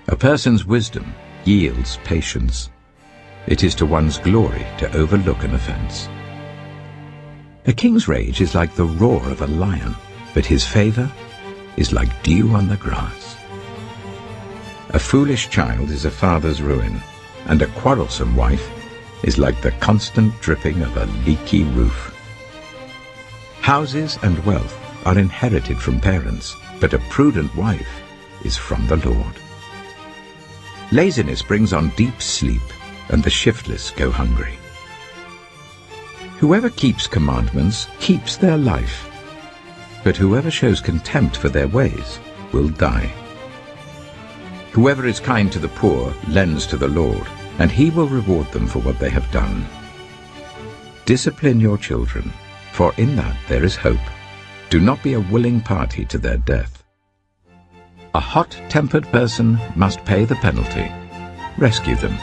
A person's wisdom yields patience. It is to one's glory to overlook an offense. A king's rage is like the roar of a lion, but his favor is like dew on the grass. A foolish child is a father's ruin, and a quarrelsome wife is like the constant dripping of a leaky roof. Houses and wealth are inherited from parents, but a prudent wife is from the Lord. Laziness brings on deep sleep, and the shiftless go hungry. Whoever keeps commandments keeps their life, but whoever shows contempt for their ways will die. Whoever is kind to the poor lends to the Lord, and he will reward them for what they have done. Discipline your children, for in that there is hope. Do not be a willing party to their death. A hot-tempered person must pay the penalty. Rescue them,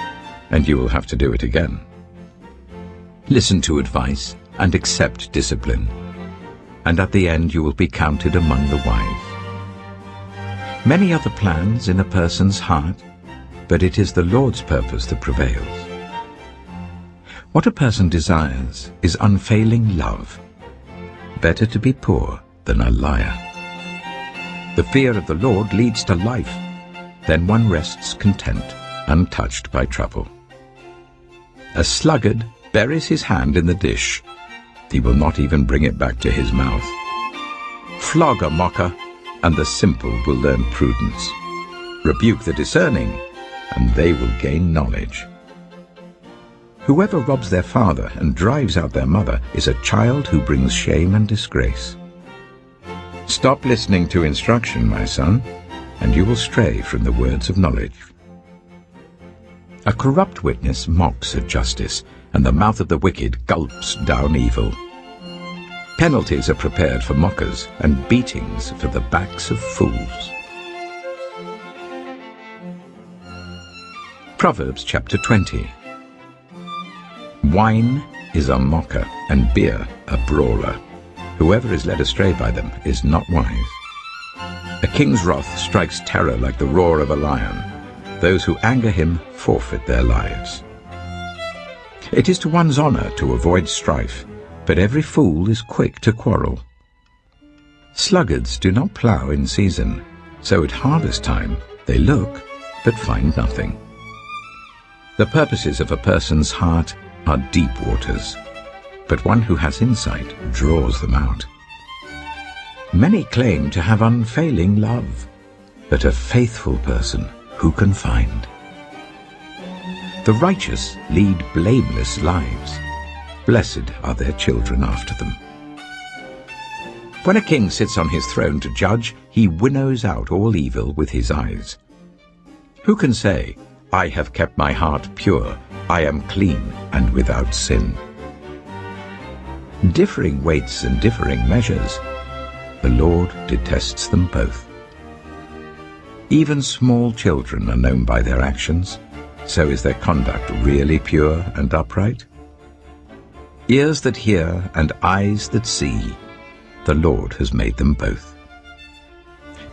and you will have to do it again. Listen to advice and accept discipline, and at the end you will be counted among the wise. Many are the plans in a person's heart, but it is the Lord's purpose that prevails. What a person desires is unfailing love. Better to be poor than a liar. The fear of the Lord leads to life. Then one rests content, untouched by trouble. A sluggard buries his hand in the dish. He will not even bring it back to his mouth. Flog a mocker, and the simple will learn prudence. Rebuke the discerning, and they will gain knowledge. Whoever robs their father and drives out their mother is a child who brings shame and disgrace. Stop listening to instruction, my son, and you will stray from the words of knowledge. A corrupt witness mocks at justice, and the mouth of the wicked gulps down evil. Penalties are prepared for mockers, and beatings for the backs of fools. Proverbs chapter 20. Wine is a mocker, and beer a brawler. Whoever is led astray by them is not wise. A king's wrath strikes terror like the roar of a lion. Those who anger him forfeit their lives. It is to one's honor to avoid strife, but every fool is quick to quarrel. Sluggards do not plough in season, so at harvest time they look, but find nothing. The purposes of a person's heart are deep waters, but one who has insight draws them out. Many claim to have unfailing love, but a faithful person who can find? The righteous lead blameless lives. Blessed are their children after them. When a king sits on his throne to judge, he winnows out all evil with his eyes. Who can say, I have kept my heart pure, I am clean and without sin? Differing weights and differing measures, the Lord detests them both. Even small children are known by their actions, so is their conduct really pure and upright? Ears that hear and eyes that see, the Lord has made them both.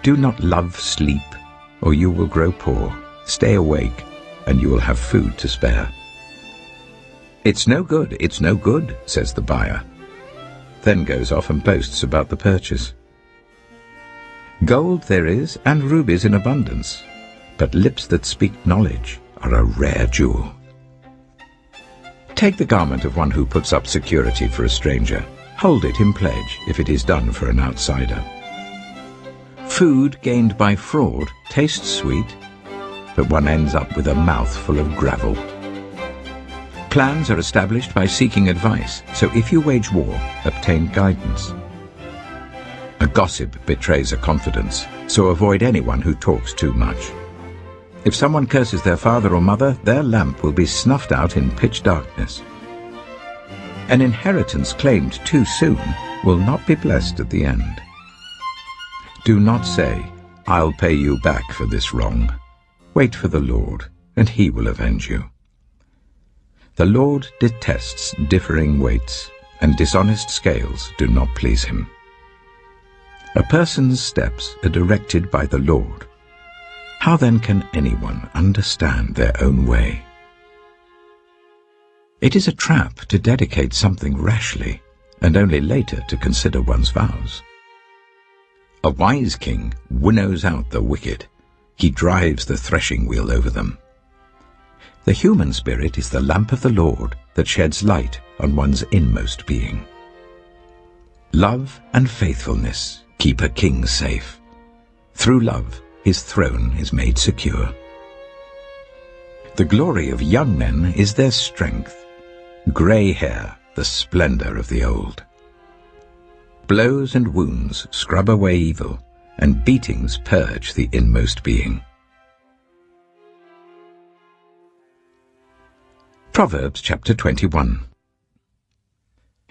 Do not love sleep, or you will grow poor. Stay awake, and you will have food to spare. It's no good, says the buyer. Then goes off and boasts about the purchase. Gold there is, and rubies in abundance, but lips that speak knowledge are a rare jewel. Take the garment of one who puts up security for a stranger. Hold it in pledge if it is done for an outsider. Food gained by fraud tastes sweet, but one ends up with a mouth full of gravel. Plans are established by seeking advice, so if you wage war, obtain guidance. A gossip betrays a confidence, so avoid anyone who talks too much. If someone curses their father or mother, their lamp will be snuffed out in pitch darkness. An inheritance claimed too soon will not be blessed at the end. Do not say, I'll pay you back for this wrong. Wait for the Lord, and he will avenge you. The Lord detests differing weights, and dishonest scales do not please him. A person's steps are directed by the Lord. How then can anyone understand their own way? It is a trap to dedicate something rashly, and only later to consider one's vows. A wise king winnows out the wicked. He drives the threshing wheel over them. The human spirit is the lamp of the Lord that sheds light on one's inmost being. Love and faithfulness keep a king safe. Through love, his throne is made secure. The glory of young men is their strength. Grey hair, the splendor of the old. Blows and wounds scrub away evil, and beatings purge the inmost being. Proverbs chapter 21.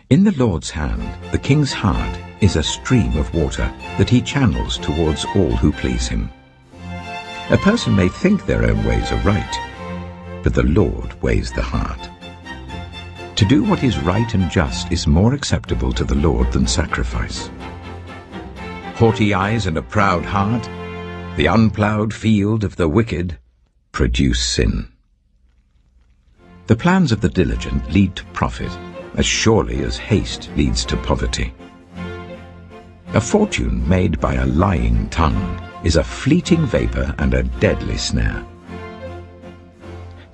In the Lord's hand, the king's heart is a stream of water that he channels towards all who please him. A person may think their own ways are right, but the Lord weighs the heart. To do what is right and just is more acceptable to the Lord than sacrifice. Haughty eyes and a proud heart, the unploughed field of the wicked, produce sin. The plans of the diligent lead to profit, as surely as haste leads to poverty. A fortune made by a lying tongue is a fleeting vapor and a deadly snare.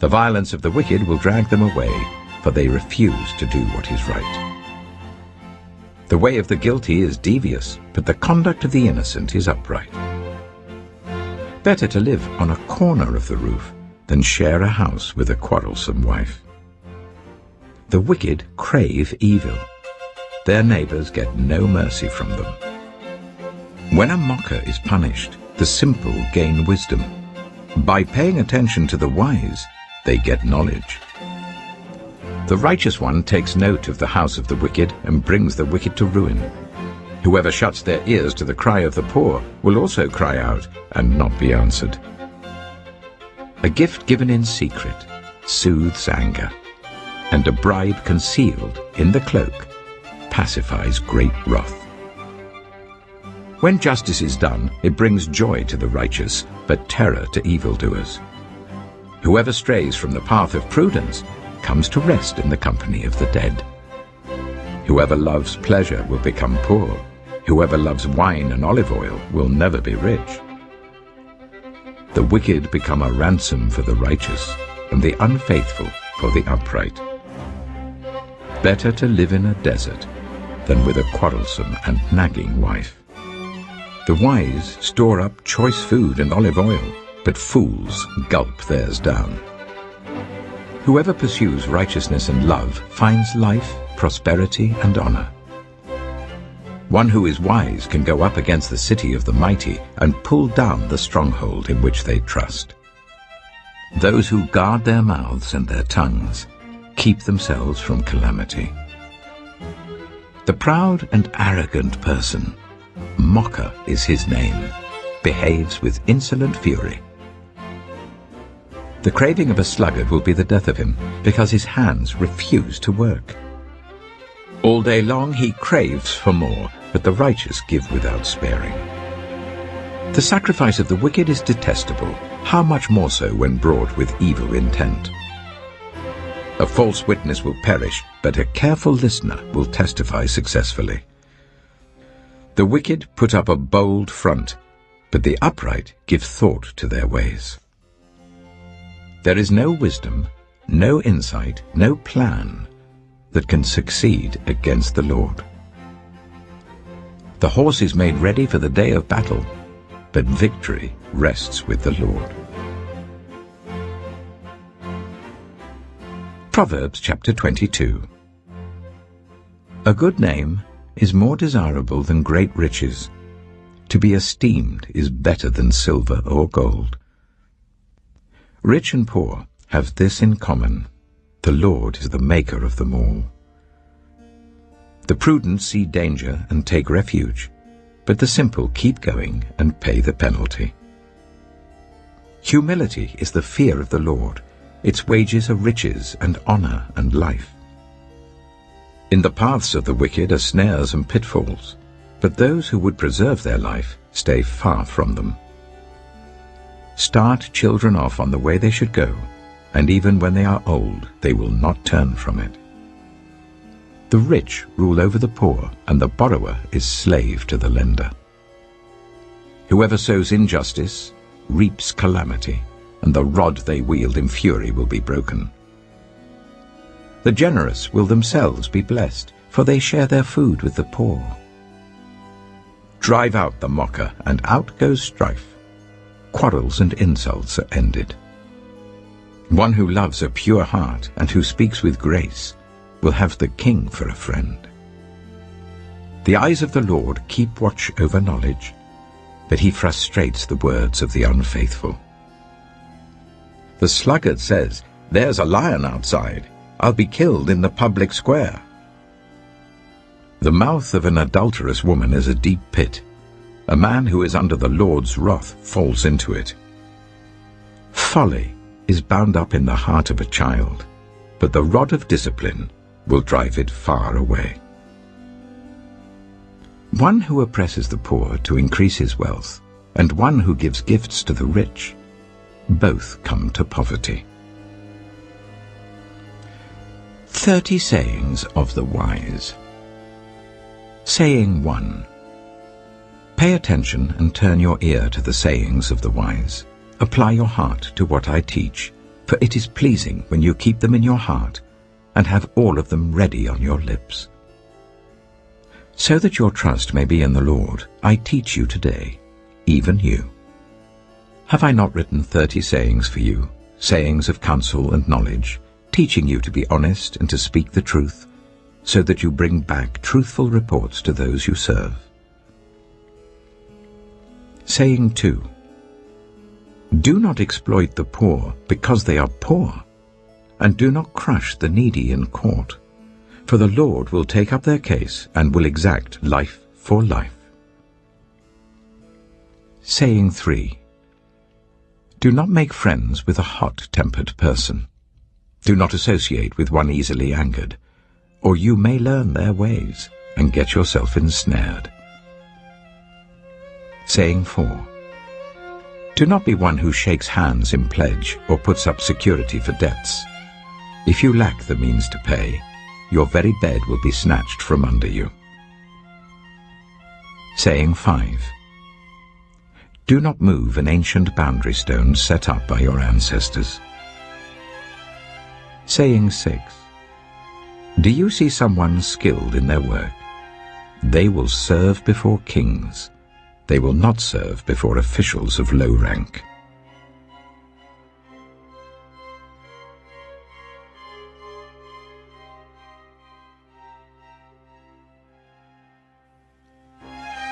The violence of the wicked will drag them away, for they refuse to do what is right. The way of the guilty is devious, but the conduct of the innocent is upright. Better to live on a corner of the roof than share a house with a quarrelsome wife. The wicked crave evil. Their neighbors get no mercy from them. When a mocker is punished, the simple gain wisdom. By paying attention to the wise, they get knowledge. The righteous one takes note of the house of the wicked and brings the wicked to ruin. Whoever shuts their ears to the cry of the poor will also cry out and not be answered. A gift given in secret soothes anger, and a bribe concealed in the cloak pacifies great wrath. When justice is done, it brings joy to the righteous, but terror to evildoers. Whoever strays from the path of prudence comes to rest in the company of the dead. Whoever loves pleasure will become poor. Whoever loves wine and olive oil will never be rich. The wicked become a ransom for the righteous, and the unfaithful for the upright. Better to live in a desert than with a quarrelsome and nagging wife. The wise store up choice food and olive oil, but fools gulp theirs down. Whoever pursues righteousness and love finds life, prosperity, and honor. One who is wise can go up against the city of the mighty and pull down the stronghold in which they trust. Those who guard their mouths and their tongues keep themselves from calamity. The proud and arrogant person, mocker is his name, behaves with insolent fury. The craving of a sluggard will be the death of him, because his hands refuse to work. All day long he craves for more, but the righteous give without sparing. The sacrifice of the wicked is detestable, how much more so when brought with evil intent. A false witness will perish, but a careful listener will testify successfully. The wicked put up a bold front, but the upright give thought to their ways. There is no wisdom, no insight, no plan that can succeed against the Lord. The horse is made ready for the day of battle, but victory rests with the Lord. Proverbs chapter 22. A good name is more desirable than great riches. To be esteemed is better than silver or gold. Rich and poor have this in common: the Lord is the maker of them all. The prudent see danger and take refuge, but the simple keep going and pay the penalty. Humility is the fear of the Lord. Its wages are riches and honor and life. In the paths of the wicked are snares and pitfalls, but those who would preserve their life stay far from them. Start children off on the way they should go, and even when they are old, they will not turn from it. The rich rule over the poor, and the borrower is slave to the lender. Whoever sows injustice reaps calamity, and the rod they wield in fury will be broken. The generous will themselves be blessed, for they share their food with the poor. Drive out the mocker, and out goes strife. Quarrels and insults are ended. One who loves a pure heart and who speaks with grace will have the king for a friend. The eyes of the Lord keep watch over knowledge, but he frustrates the words of the unfaithful. The sluggard says, "There's a lion outside. I'll be killed in the public square." The mouth of an adulterous woman is a deep pit. A man who is under the Lord's wrath falls into it. Folly is bound up in the heart of a child, but the rod of discipline will drive it far away. One who oppresses the poor to increase his wealth, and one who gives gifts to the rich, both come to poverty. 30 sayings of the wise. Saying 1. Pay attention and turn your ear to the sayings of the wise. Apply your heart to what I teach, for it is pleasing when you keep them in your heart and have all of them ready on your lips. So that your trust may be in the Lord, I teach you today, even you. Have I not written 30 sayings for you, sayings of counsel and knowledge, teaching you to be honest and to speak the truth, so that you bring back truthful reports to those you serve? Saying 2. Do not exploit the poor because they are poor, and do not crush the needy in court, for the Lord will take up their case and will exact life for life. Saying 3. Do not make friends with a hot-tempered person. Do not associate with one easily angered, or you may learn their ways and get yourself ensnared. Saying 4. Do not be one who shakes hands in pledge or puts up security for debts. If you lack the means to pay, your very bed will be snatched from under you. Saying 5. Do not move an ancient boundary stone set up by your ancestors. Saying 6. Do you see someone skilled in their work? They will serve before kings. They will not serve before officials of low rank.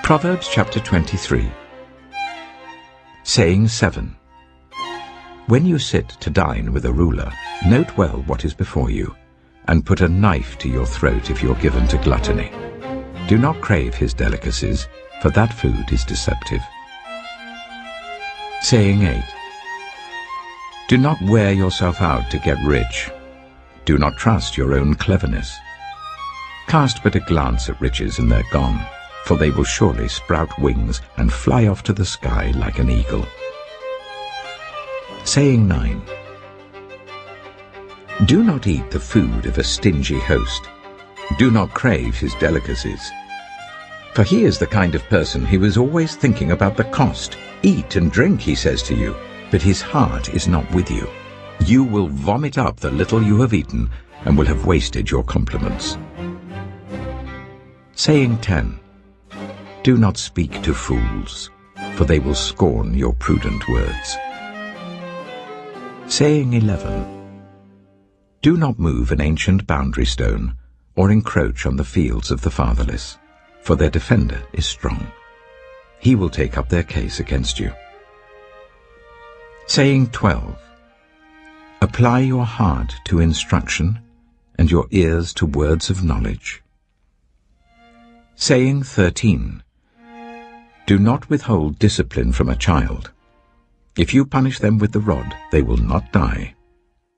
Proverbs chapter 23. Saying 7. When you sit to dine with a ruler, note well what is before you, and put a knife to your throat if you're given to gluttony. Do not crave his delicacies, for that food is deceptive. Saying 8. Do not wear yourself out to get rich. Do not trust your own cleverness. Cast but a glance at riches and they're gone, for they will surely sprout wings and fly off to the sky like an eagle. Saying 9. Do not eat the food of a stingy host. Do not crave his delicacies. For he is the kind of person who is always thinking about the cost. Eat and drink, he says to you, but his heart is not with you. You will vomit up the little you have eaten and will have wasted your compliments. Saying 10. Do not speak to fools, for they will scorn your prudent words. Saying 11. Do not move an ancient boundary stone, or encroach on the fields of the fatherless, for their defender is strong. He will take up their case against you. Saying 12. Apply your heart to instruction, and your ears to words of knowledge. Saying 13. Do not withhold discipline from a child. If you punish them with the rod, they will not die.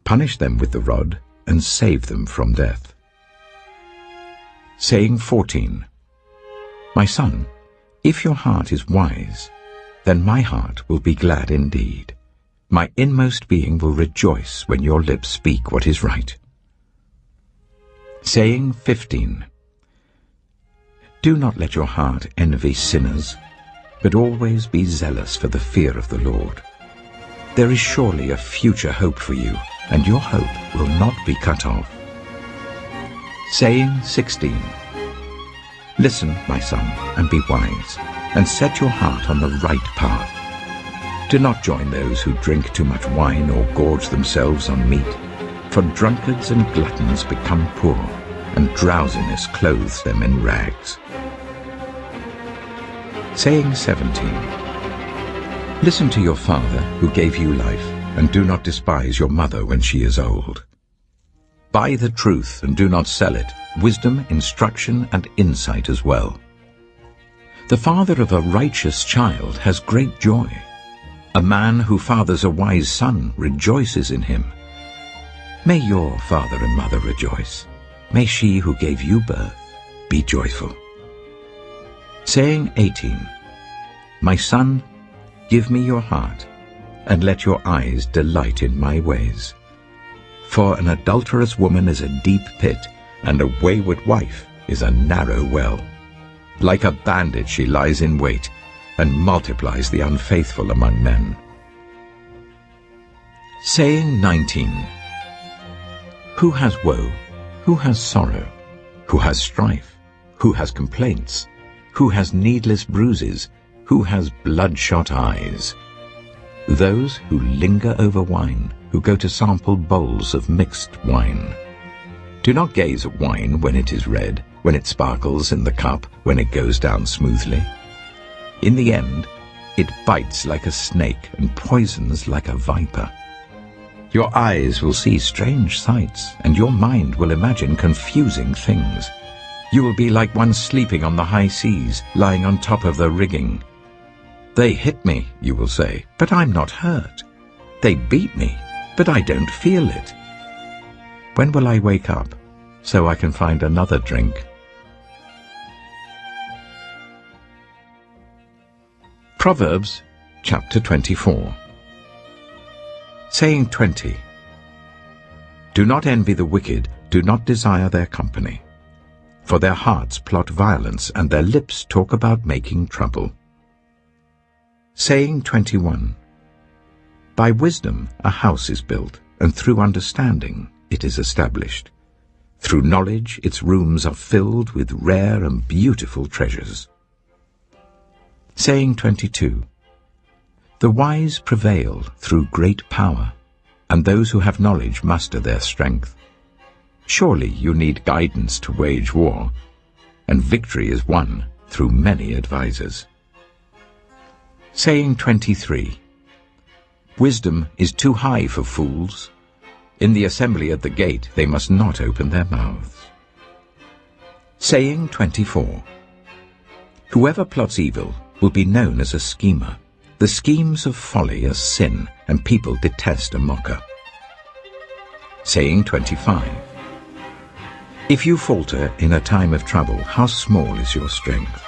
Punish them with the rod, and save them from death. Saying 14. My son, if your heart is wise, then my heart will be glad indeed. My inmost being will rejoice when your lips speak what is right. Saying 15. Do not let your heart envy sinners, but always be zealous for the fear of the Lord. There is surely a future hope for you, and your hope will not be cut off. Saying 16. Listen, my son, and be wise, and set your heart on the right path. Do not join those who drink too much wine or gorge themselves on meat, for drunkards and gluttons become poor, and drowsiness clothes them in rags. Saying 17. Listen to your father who gave you life, and do not despise your mother when she is old. Buy the truth and do not sell it, wisdom, instruction, and insight as well. The father of a righteous child has great joy. A man who fathers a wise son rejoices in him. May your father and mother rejoice. May she who gave you birth be joyful. Saying 18. My son, give me your heart, and let your eyes delight in my ways. For an adulterous woman is a deep pit, and a wayward wife is a narrow well. Like a bandit she lies in wait, and multiplies the unfaithful among men. Saying 19. Who has woe? Who has sorrow? Who has strife? Who has complaints? Who has needless bruises? Who has bloodshot eyes? Those who linger over wine, who go to sample bowls of mixed wine. Do not gaze at wine when it is red, when it sparkles in the cup, when it goes down smoothly. In the end, it bites like a snake and poisons like a viper. Your eyes will see strange sights, and your mind will imagine confusing things. You will be like one sleeping on the high seas, lying on top of the rigging. They hit me, you will say, but I'm not hurt. They beat me, but I don't feel it. When will I wake up, so I can find another drink? Proverbs chapter 24. Saying 20. Do not envy the wicked, do not desire their company. For their hearts plot violence, and their lips talk about making trouble. Saying 21. By wisdom a house is built, and through understanding it is established. Through knowledge its rooms are filled with rare and beautiful treasures. Saying 22. The wise prevail through great power, and those who have knowledge muster their strength. Surely you need guidance to wage war, and victory is won through many advisers. Saying 23. Wisdom is too high for fools. In the assembly at the gate they must not open their mouths. Saying 24. Whoever plots evil will be known as a schemer. The schemes of folly are sin, and people detest a mocker. Saying 25. If you falter in a time of trouble, how small is your strength?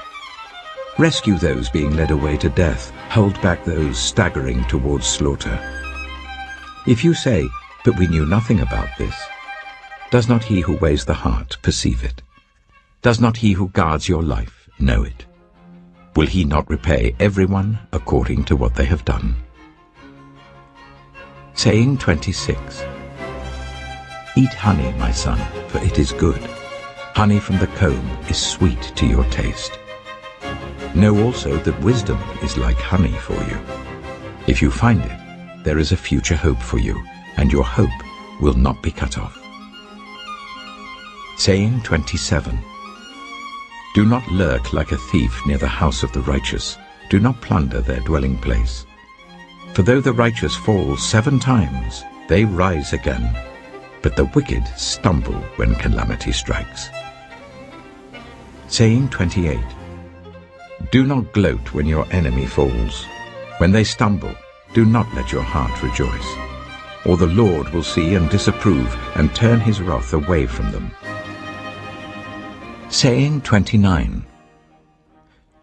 Rescue those being led away to death, hold back those staggering towards slaughter. If you say, but we knew nothing about this, does not he who weighs the heart perceive it? Does not he who guards your life know it? Will he not repay everyone according to what they have done? Saying 26. Eat honey, my son, for it is good. Honey from the comb is sweet to your taste. Know also that wisdom is like honey for you. If you find it, there is a future hope for you, and your hope will not be cut off. Saying 27. Do not lurk like a thief near the house of the righteous. Do not plunder their dwelling place. For though the righteous fall 7 times, they rise again, but the wicked stumble when calamity strikes. Saying 28. Do not gloat when your enemy falls. When they stumble, do not let your heart rejoice. Or the Lord will see and disapprove and turn his wrath away from them. Saying 29.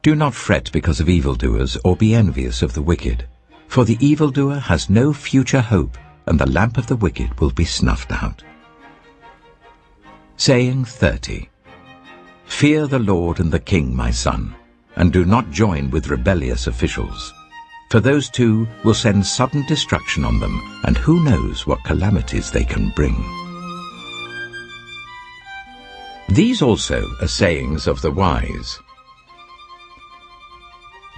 Do not fret because of evildoers, or be envious of the wicked. For the evildoer has no future hope, and the lamp of the wicked will be snuffed out. Saying 30. Fear the Lord and the King, my son, and do not join with rebellious officials. For those two will send sudden destruction on them, and who knows what calamities they can bring. These also are sayings of the wise.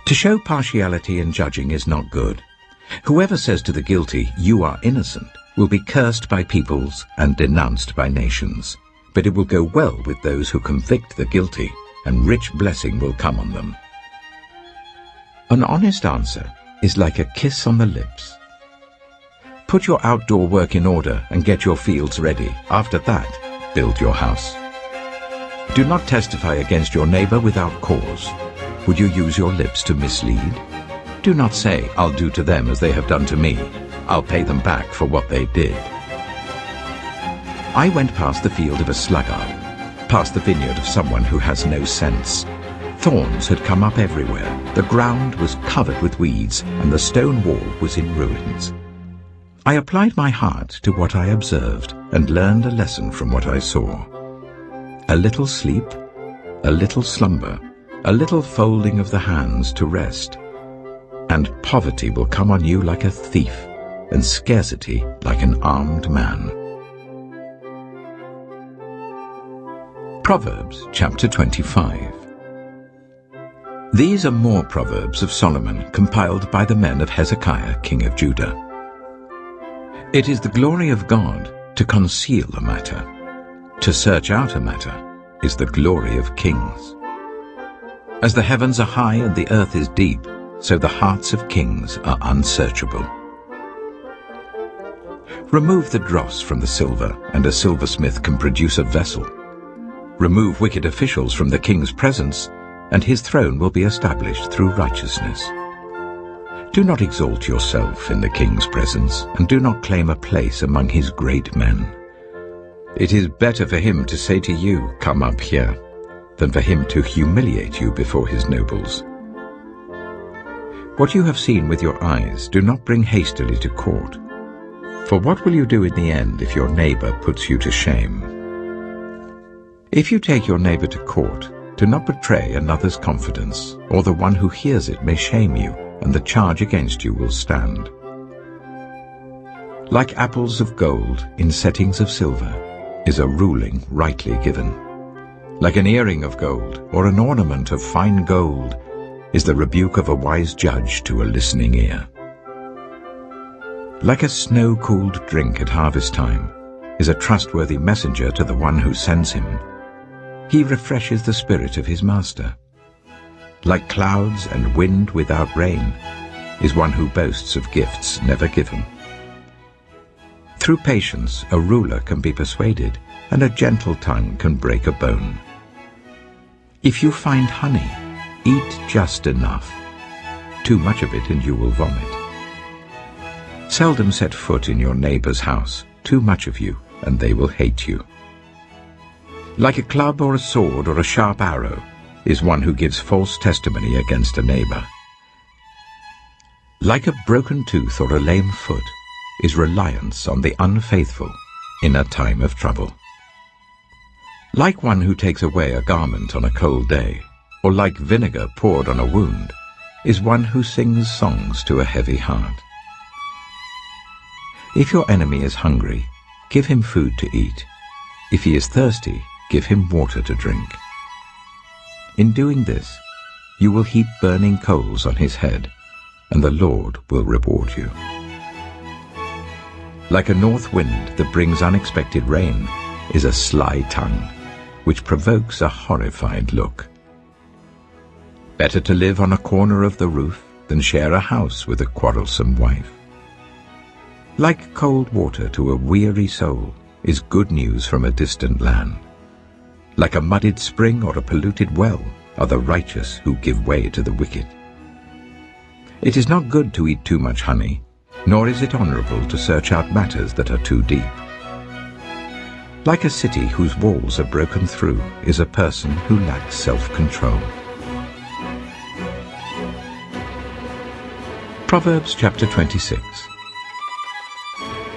To show partiality in judging is not good. Whoever says to the guilty, "You are innocent," will be cursed by peoples and denounced by nations. But it will go well with those who convict the guilty, and rich blessing will come on them. An honest answer is like a kiss on the lips. Put your outdoor work in order and get your fields ready. After that, build your house. Do not testify against your neighbor without cause. Would you use your lips to mislead? Do not say, "I'll do to them as they have done to me. I'll pay them back for what they did." I went past the field of a sluggard, past the vineyard of someone who has no sense. Thorns had come up everywhere. The ground was covered with weeds, and the stone wall was in ruins. I applied my heart to what I observed and learned a lesson from what I saw. A little sleep, a little slumber, a little folding of the hands to rest, and poverty will come on you like a thief, and scarcity like an armed man. Proverbs chapter 25. These are more Proverbs of Solomon, compiled by the men of Hezekiah, king of Judah. It is the glory of God to conceal a matter. To search out a matter is the glory of kings. As the heavens are high and the earth is deep, so the hearts of kings are unsearchable. Remove the dross from the silver, and a silversmith can produce a vessel. Remove wicked officials from the king's presence, and his throne will be established through righteousness. Do not exalt yourself in the king's presence, and do not claim a place among his great men. It is better for him to say to you, "Come up here," than for him to humiliate you before his nobles. What you have seen with your eyes, do not bring hastily to court. For what will you do in the end if your neighbor puts you to shame? If you take your neighbor to court, do not betray another's confidence, or the one who hears it may shame you, and the charge against you will stand. Like apples of gold in settings of silver is a ruling rightly given. Like an earring of gold or an ornament of fine gold is the rebuke of a wise judge to a listening ear. Like a snow-cooled drink at harvest time is a trustworthy messenger to the one who sends him. He refreshes the spirit of his master. Like clouds and wind without rain is one who boasts of gifts never given. Through patience a ruler can be persuaded, and a gentle tongue can break a bone. If you find honey, eat just enough. Too much of it and you will vomit. Seldom set foot in your neighbor's house, too much of you, and they will hate you. Like a club or a sword or a sharp arrow is one who gives false testimony against a neighbor. Like a broken tooth or a lame foot is reliance on the unfaithful in a time of trouble. Like one who takes away a garment on a cold day, or like vinegar poured on a wound, is one who sings songs to a heavy heart. If your enemy is hungry, give him food to eat. If he is thirsty, give him water to drink. In doing this, you will heap burning coals on his head, and the Lord will reward you. Like a north wind that brings unexpected rain is a sly tongue, which provokes a horrified look. Better to live on a corner of the roof than share a house with a quarrelsome wife. Like cold water to a weary soul is good news from a distant land. Like a muddied spring or a polluted well are the righteous who give way to the wicked. It is not good to eat too much honey, nor is it honorable to search out matters that are too deep. Like a city whose walls are broken through is a person who lacks self-control. Proverbs chapter 26.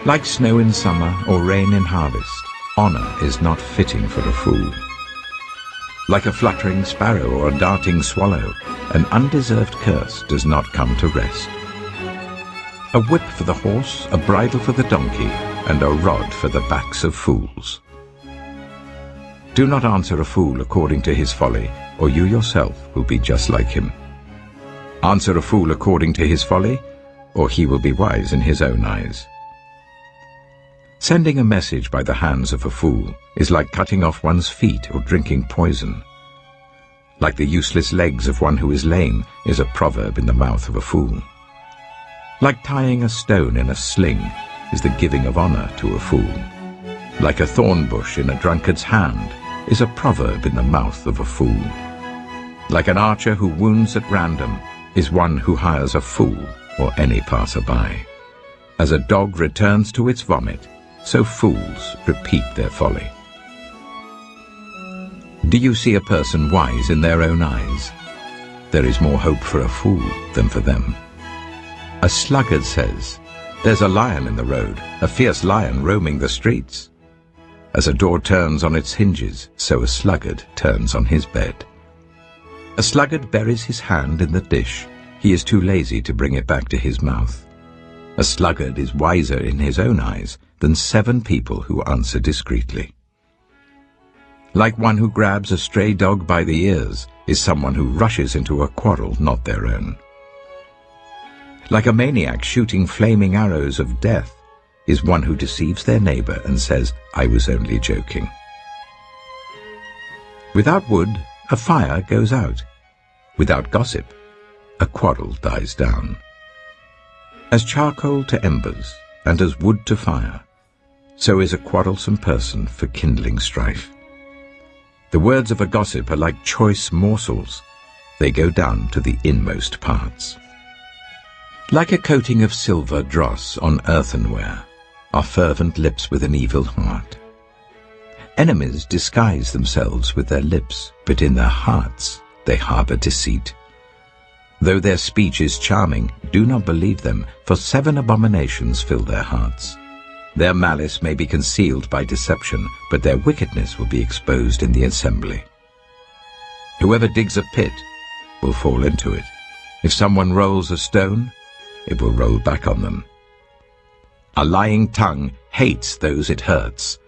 Like snow in summer or rain in harvest, honor is not fitting for a fool. Like a fluttering sparrow or a darting swallow, an undeserved curse does not come to rest. A whip for the horse, a bridle for the donkey, and a rod for the backs of fools. Do not answer a fool according to his folly, or you yourself will be just like him. Answer a fool according to his folly, or he will be wise in his own eyes. Sending a message by the hands of a fool is like cutting off one's feet or drinking poison. Like the useless legs of one who is lame is a proverb in the mouth of a fool. Like tying a stone in a sling is the giving of honor to a fool. Like a thorn bush in a drunkard's hand is a proverb in the mouth of a fool. Like an archer who wounds at random is one who hires a fool or any passer-by. As a dog returns to its vomit, so fools repeat their folly. Do you see a person wise in their own eyes? There is more hope for a fool than for them. A sluggard says, "There's a lion in the road, a fierce lion roaming the streets." As a door turns on its hinges, so a sluggard turns on his bed. A sluggard buries his hand in the dish. He is too lazy to bring it back to his mouth. A sluggard is wiser in his own eyes than 7 people who answer discreetly. Like one who grabs a stray dog by the ears is someone who rushes into a quarrel not their own. Like a maniac shooting flaming arrows of death is one who deceives their neighbor and says, "I was only joking." Without wood, a fire goes out. Without gossip, a quarrel dies down. As charcoal to embers, and as wood to fire, so is a quarrelsome person for kindling strife. The words of a gossip are like choice morsels. They go down to the inmost parts. Like a coating of silver dross on earthenware are fervent lips with an evil heart. Enemies disguise themselves with their lips, but in their hearts they harbor deceit. Though their speech is charming, do not believe them, for 7 abominations fill their hearts. Their malice may be concealed by deception, but their wickedness will be exposed in the assembly. Whoever digs a pit will fall into it. If someone rolls a stone, it will roll back on them. A lying tongue hates those it hurts,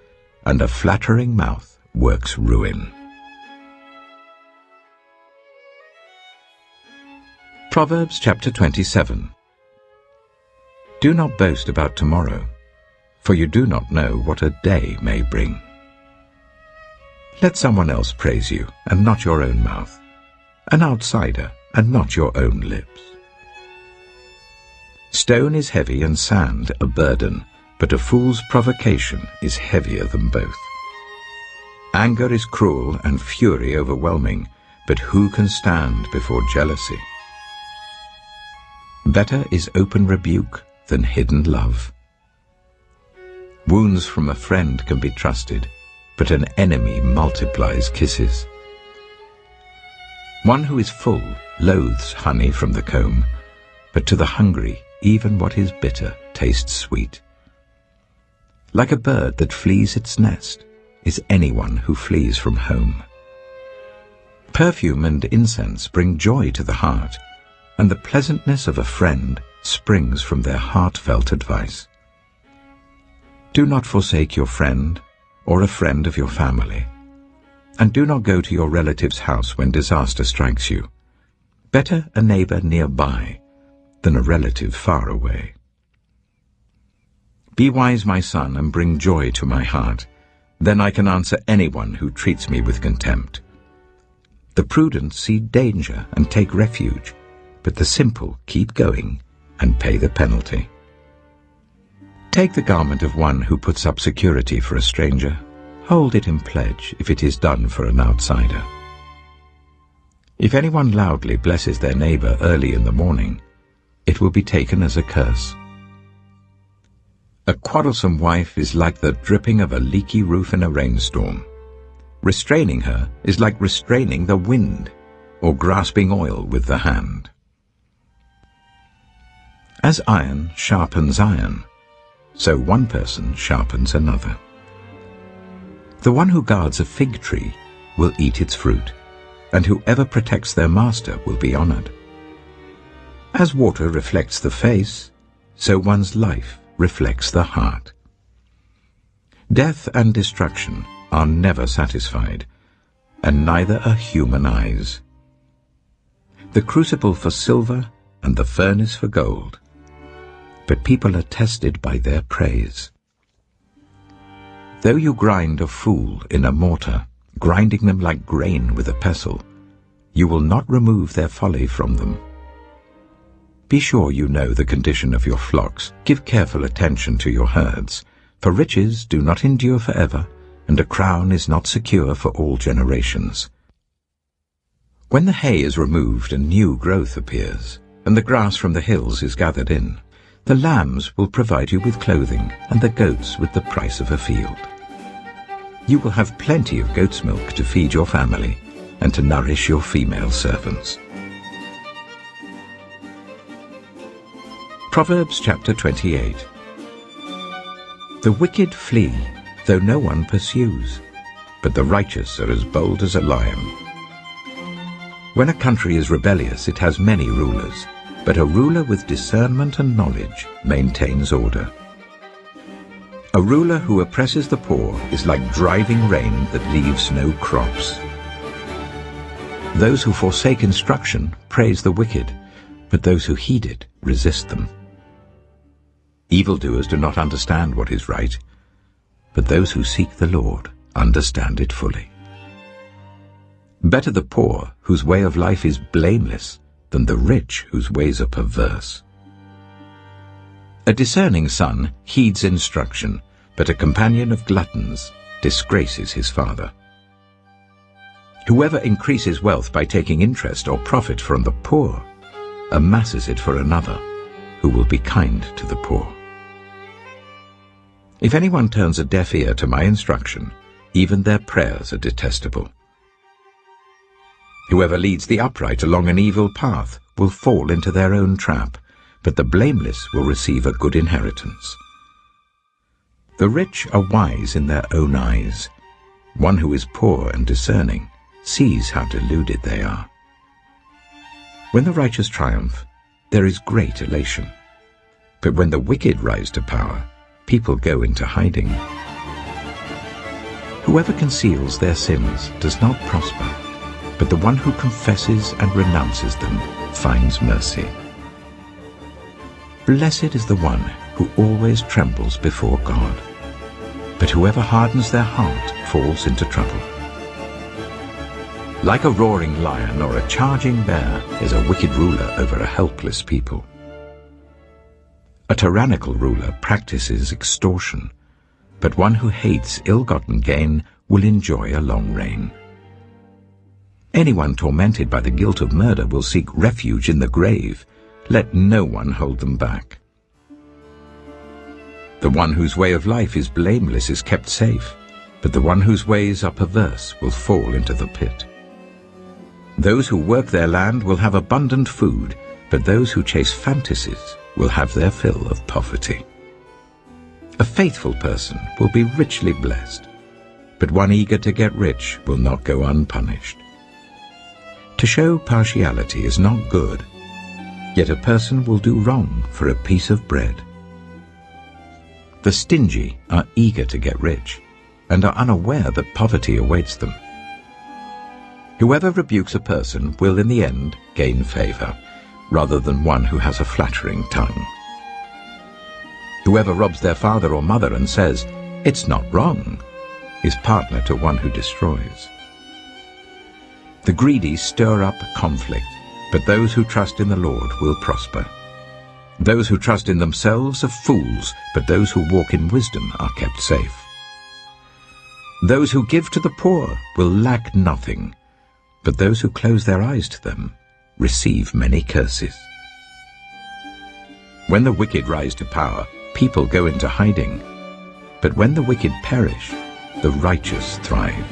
and a flattering mouth works ruin. Proverbs chapter 27. Do not boast about tomorrow, for you do not know what a day may bring. Let someone else praise you, and not your own mouth, an outsider, and not your own lips. Stone is heavy and sand a burden, but a fool's provocation is heavier than both. Anger is cruel and fury overwhelming, but who can stand before jealousy? Better is open rebuke than hidden love. Wounds from a friend can be trusted, but an enemy multiplies kisses. One who is full loathes honey from the comb, but to the hungry even what is bitter tastes sweet. Like a bird that flees its nest is anyone who flees from home. Perfume and incense bring joy to the heart, and the pleasantness of a friend springs from their heartfelt advice. Do not forsake your friend or a friend of your family, and do not go to your relative's house when disaster strikes you. Better a neighbor nearby than a relative far away. Be wise, my son, and bring joy to my heart. Then I can answer anyone who treats me with contempt. The prudent see danger and take refuge, but the simple keep going and pay the penalty. Take the garment of one who puts up security for a stranger. Hold it in pledge if it is done for an outsider. If anyone loudly blesses their neighbor early in the morning, it will be taken as a curse. A quarrelsome wife is like the dripping of a leaky roof in a rainstorm. Restraining her is like restraining the wind or grasping oil with the hand. As iron sharpens iron, so one person sharpens another. The one who guards a fig tree will eat its fruit, and whoever protects their master will be honored. As water reflects the face, so one's life reflects the heart. Death and destruction are never satisfied, and neither are human eyes. The crucible for silver and the furnace for gold, but people are tested by their praise. Though you grind a fool in a mortar, grinding them like grain with a pestle, you will not remove their folly from them. Be sure you know the condition of your flocks. Give careful attention to your herds, for riches do not endure forever, and a crown is not secure for all generations. When the hay is removed and new growth appears, and the grass from the hills is gathered in, the lambs will provide you with clothing, and the goats with the price of a field. You will have plenty of goat's milk to feed your family, and to nourish your female servants. Proverbs chapter 28. The wicked flee, though no one pursues, but the righteous are as bold as a lion. When a country is rebellious, it has many rulers, but a ruler with discernment and knowledge maintains order. A ruler who oppresses the poor is like driving rain that leaves no crops. Those who forsake instruction praise the wicked, but those who heed it resist them. Evildoers do not understand what is right, but those who seek the Lord understand it fully. Better the poor whose way of life is blameless than the rich whose ways are perverse. A discerning son heeds instruction, but a companion of gluttons disgraces his father. Whoever increases wealth by taking interest or profit from the poor amasses it for another, who will be kind to the poor. If anyone turns a deaf ear to my instruction, even their prayers are detestable. Whoever leads the upright along an evil path will fall into their own trap, but the blameless will receive a good inheritance. The rich are wise in their own eyes. One who is poor and discerning sees how deluded they are. When the righteous triumph, there is great elation. But when the wicked rise to power, people go into hiding. Whoever conceals their sins does not prosper, but the one who confesses and renounces them finds mercy. Blessed is the one who always trembles before God, but whoever hardens their heart falls into trouble. Like a roaring lion or a charging bear is a wicked ruler over a helpless people. A tyrannical ruler practices extortion, but one who hates ill-gotten gain will enjoy a long reign. Anyone tormented by the guilt of murder will seek refuge in the grave. Let no one hold them back. The one whose way of life is blameless is kept safe, but the one whose ways are perverse will fall into the pit. Those who work their land will have abundant food, but those who chase fantasies will have their fill of poverty. A faithful person will be richly blessed, but one eager to get rich will not go unpunished. To show partiality is not good, yet a person will do wrong for a piece of bread. The stingy are eager to get rich, and are unaware that poverty awaits them. Whoever rebukes a person will in the end gain favor, rather than one who has a flattering tongue. Whoever robs their father or mother and says, "It's not wrong," is partner to one who destroys. The greedy stir up conflict, but those who trust in the Lord will prosper. Those who trust in themselves are fools, but those who walk in wisdom are kept safe. Those who give to the poor will lack nothing, but those who close their eyes to them receive many curses. When the wicked rise to power, people go into hiding, but when the wicked perish, the righteous thrive.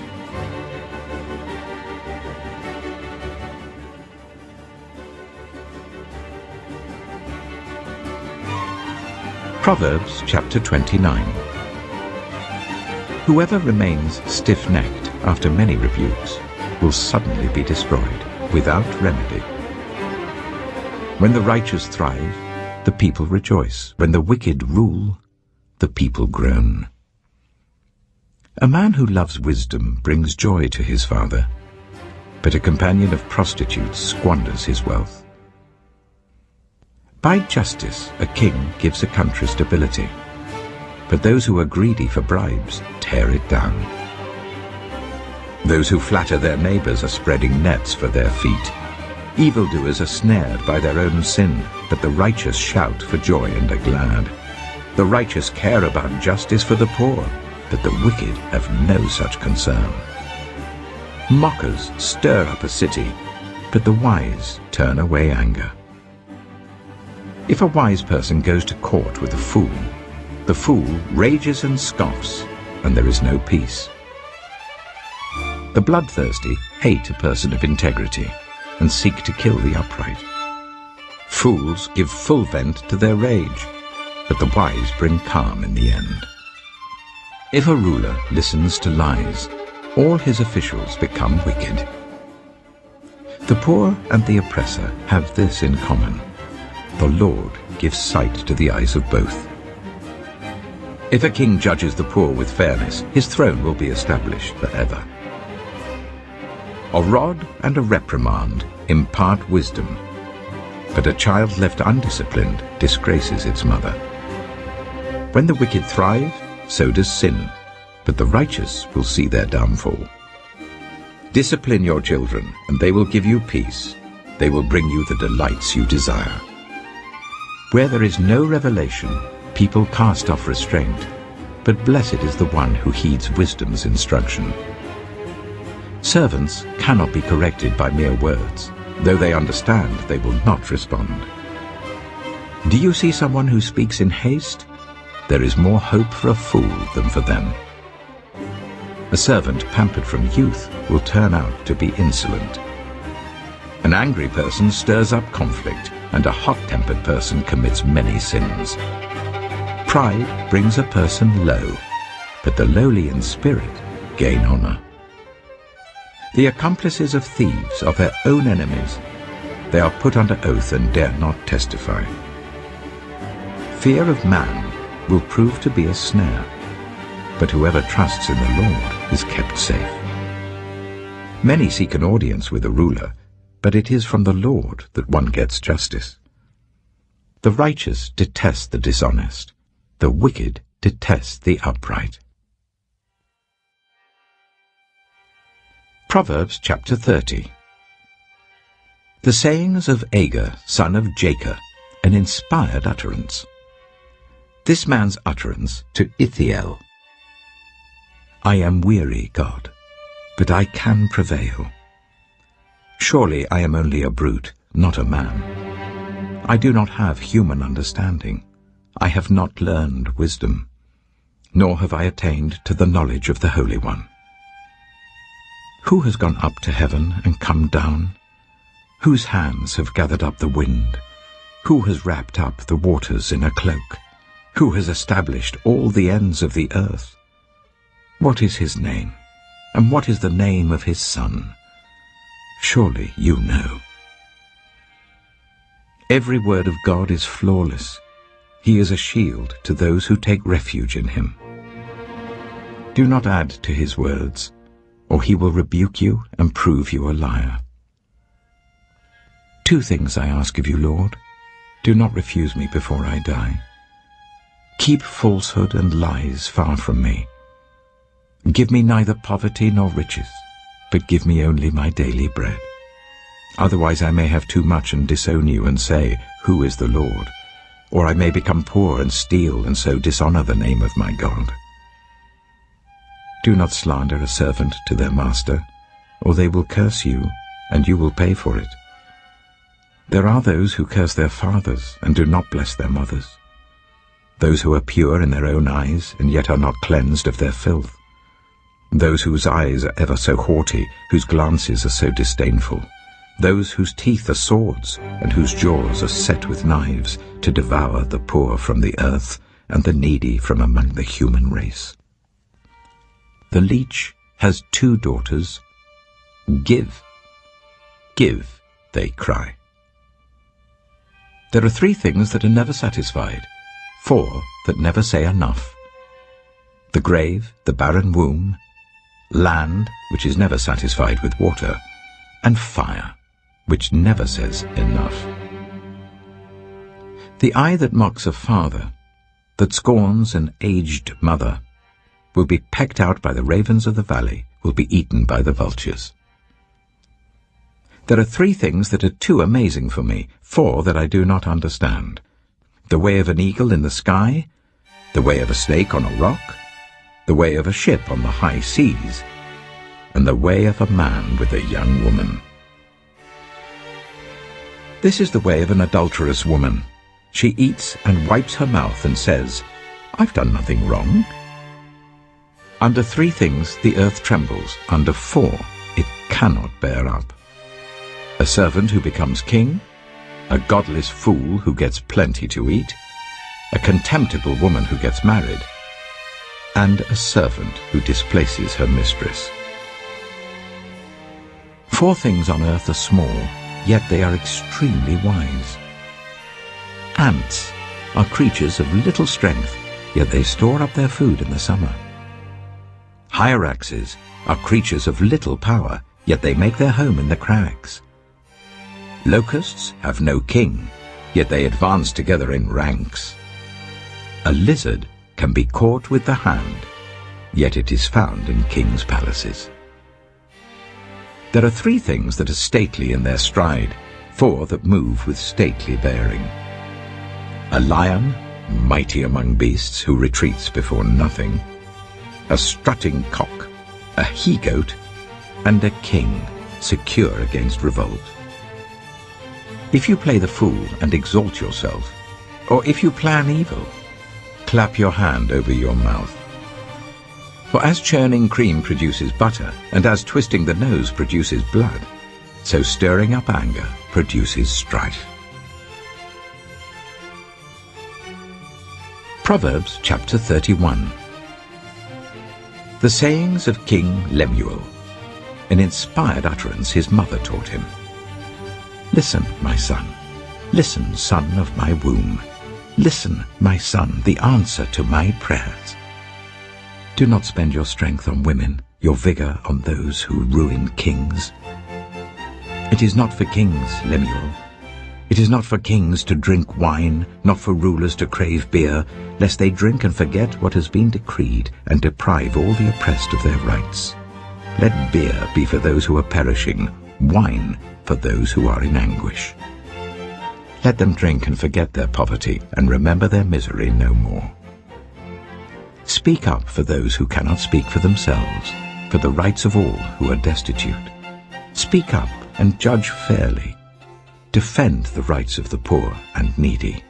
Proverbs chapter 29. Whoever remains stiff-necked after many rebukes will suddenly be destroyed without remedy. When the righteous thrive, the people rejoice. When the wicked rule, the people groan. A man who loves wisdom brings joy to his father, but a companion of prostitutes squanders his wealth. By justice, a king gives a country stability, but those who are greedy for bribes tear it down. Those who flatter their neighbors are spreading nets for their feet. Evildoers are snared by their own sin, but the righteous shout for joy and are glad. The righteous care about justice for the poor, but the wicked have no such concern. Mockers stir up a city, but the wise turn away anger. If a wise person goes to court with a fool, the fool rages and scoffs, and there is no peace. The bloodthirsty hate a person of integrity and seek to kill the upright. Fools give full vent to their rage, but the wise bring calm in the end. If a ruler listens to lies, all his officials become wicked. The poor and the oppressor have this in common: the Lord gives sight to the eyes of both. If a king judges the poor with fairness, his throne will be established forever. A rod and a reprimand impart wisdom, but a child left undisciplined disgraces its mother. When the wicked thrive, so does sin, but the righteous will see their downfall. Discipline your children, and they will give you peace. They will bring you the delights you desire. Where there is no revelation, people cast off restraint, but blessed is the one who heeds wisdom's instruction. Servants cannot be corrected by mere words. Though they understand, they will not respond. Do you see someone who speaks in haste? There is more hope for a fool than for them. A servant pampered from youth will turn out to be insolent. An angry person stirs up conflict, and a hot-tempered person commits many sins. Pride brings a person low, but the lowly in spirit gain honor. The accomplices of thieves are their own enemies. They are put under oath and dare not testify. Fear of man will prove to be a snare, but whoever trusts in the Lord is kept safe. Many seek an audience with a ruler, but it is from the Lord that one gets justice. The righteous detest the dishonest. The wicked detest the upright. Proverbs chapter 30. The sayings of Agur, son of Jacob, an inspired utterance. This man's utterance to Ithiel. I am weary, God, but I can prevail. Surely I am only a brute, not a man. I do not have human understanding. I have not learned wisdom, nor have I attained to the knowledge of the Holy One. Who has gone up to heaven and come down? Whose hands have gathered up the wind? Who has wrapped up the waters in a cloak? Who has established all the ends of the earth? What is his name? And what is the name of his son? Surely you know. Every word of God is flawless. He is a shield to those who take refuge in him. Do not add to his words, or he will rebuke you and prove you a liar. 2 things I ask of you, Lord. Do not refuse me before I die. Keep falsehood and lies far from me. Give me neither poverty nor riches, but give me only my daily bread. Otherwise I may have too much and disown you and say, Who is the Lord? Or I may become poor and steal and so dishonor the name of my God. Do not slander a servant to their master, or they will curse you, and you will pay for it. There are those who curse their fathers and do not bless their mothers, those who are pure in their own eyes and yet are not cleansed of their filth, those whose eyes are ever so haughty, whose glances are so disdainful, those whose teeth are swords and whose jaws are set with knives, to devour the poor from the earth and the needy from among the human race. The leech has 2 daughters. Give, give, they cry. There are 3 things that are never satisfied, 4 that never say enough. The grave, the barren womb, land, which is never satisfied with water, and fire, which never says enough. The eye that mocks a father, that scorns an aged mother, will be pecked out by the ravens of the valley, will be eaten by the vultures. There are 3 things that are too amazing for me, 4 that I do not understand. The way of an eagle in the sky, the way of a snake on a rock, the way of a ship on the high seas, and the way of a man with a young woman. This is the way of an adulterous woman. She eats and wipes her mouth and says, I've done nothing wrong. Under 3 things the earth trembles, under 4 it cannot bear up. A servant who becomes king, a godless fool who gets plenty to eat, a contemptible woman who gets married, and a servant who displaces her mistress. 4 things on earth are small, yet they are extremely wise. Ants are creatures of little strength, yet they store up their food in the summer. Hyraxes are creatures of little power, yet they make their home in the crags. Locusts have no king, yet they advance together in ranks. A lizard can be caught with the hand, yet it is found in kings' palaces. There are 3 things that are stately in their stride, 4 that move with stately bearing. A lion, mighty among beasts, who retreats before nothing. A strutting cock, a he-goat, and a king, secure against revolt. If you play the fool and exalt yourself, or if you plan evil, clap your hand over your mouth. For as churning cream produces butter, and as twisting the nose produces blood, so stirring up anger produces strife. Proverbs chapter 31. The sayings of King Lemuel. An inspired utterance his mother taught him. Listen, my son. Listen, son of my womb. Listen, my son, the answer to my prayers. Do not spend your strength on women, your vigor on those who ruin kings. It is not for kings, Lemuel. It is not for kings to drink wine, not for rulers to crave beer, lest they drink and forget what has been decreed, and deprive all the oppressed of their rights. Let beer be for those who are perishing, wine for those who are in anguish. Let them drink and forget their poverty, and remember their misery no more. Speak up for those who cannot speak for themselves, for the rights of all who are destitute. Speak up and judge fairly. Defend the rights of the poor and needy.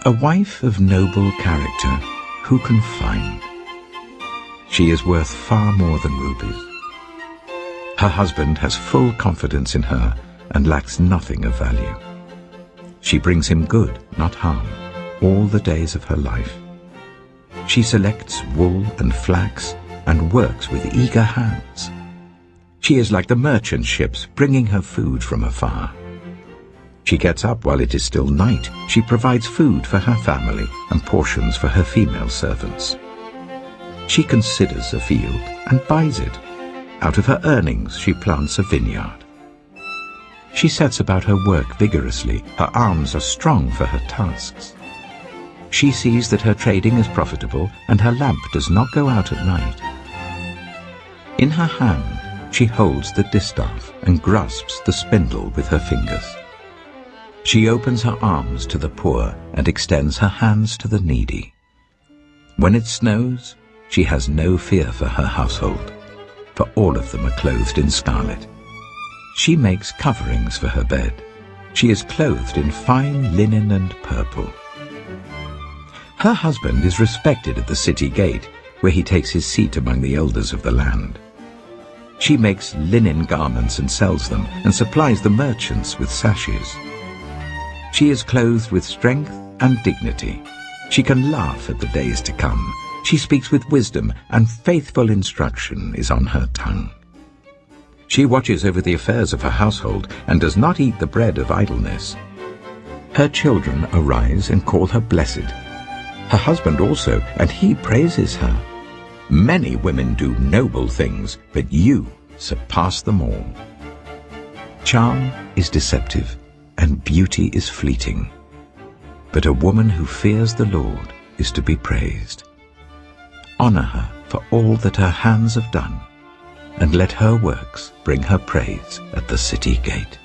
A wife of noble character, who can find? She is worth far more than rubies. Her husband has full confidence in her and lacks nothing of value. She brings him good, not harm, all the days of her life. She selects wool and flax and works with eager hands. She is like the merchant ships bringing her food from afar. She gets up while it is still night. She provides food for her family and portions for her female servants. She considers a field and buys it. Out of her earnings she plants a vineyard. She sets about her work vigorously. Her arms are strong for her tasks. She sees that her trading is profitable and her lamp does not go out at night. In her hand she holds the distaff and grasps the spindle with her fingers. She opens her arms to the poor and extends her hands to the needy. When it snows, she has no fear for her household, for all of them are clothed in scarlet. She makes coverings for her bed. She is clothed in fine linen and purple. Her husband is respected at the city gate, where he takes his seat among the elders of the land. She makes linen garments and sells them, and supplies the merchants with sashes. She is clothed with strength and dignity. She can laugh at the days to come. She speaks with wisdom, and faithful instruction is on her tongue. She watches over the affairs of her household, and does not eat the bread of idleness. Her children arise and call her blessed. Her husband also, and he praises her. Many women do noble things, but you surpass them all. Charm is deceptive, and beauty is fleeting. But a woman who fears the Lord is to be praised. Honor her for all that her hands have done, and let her works bring her praise at the city gate.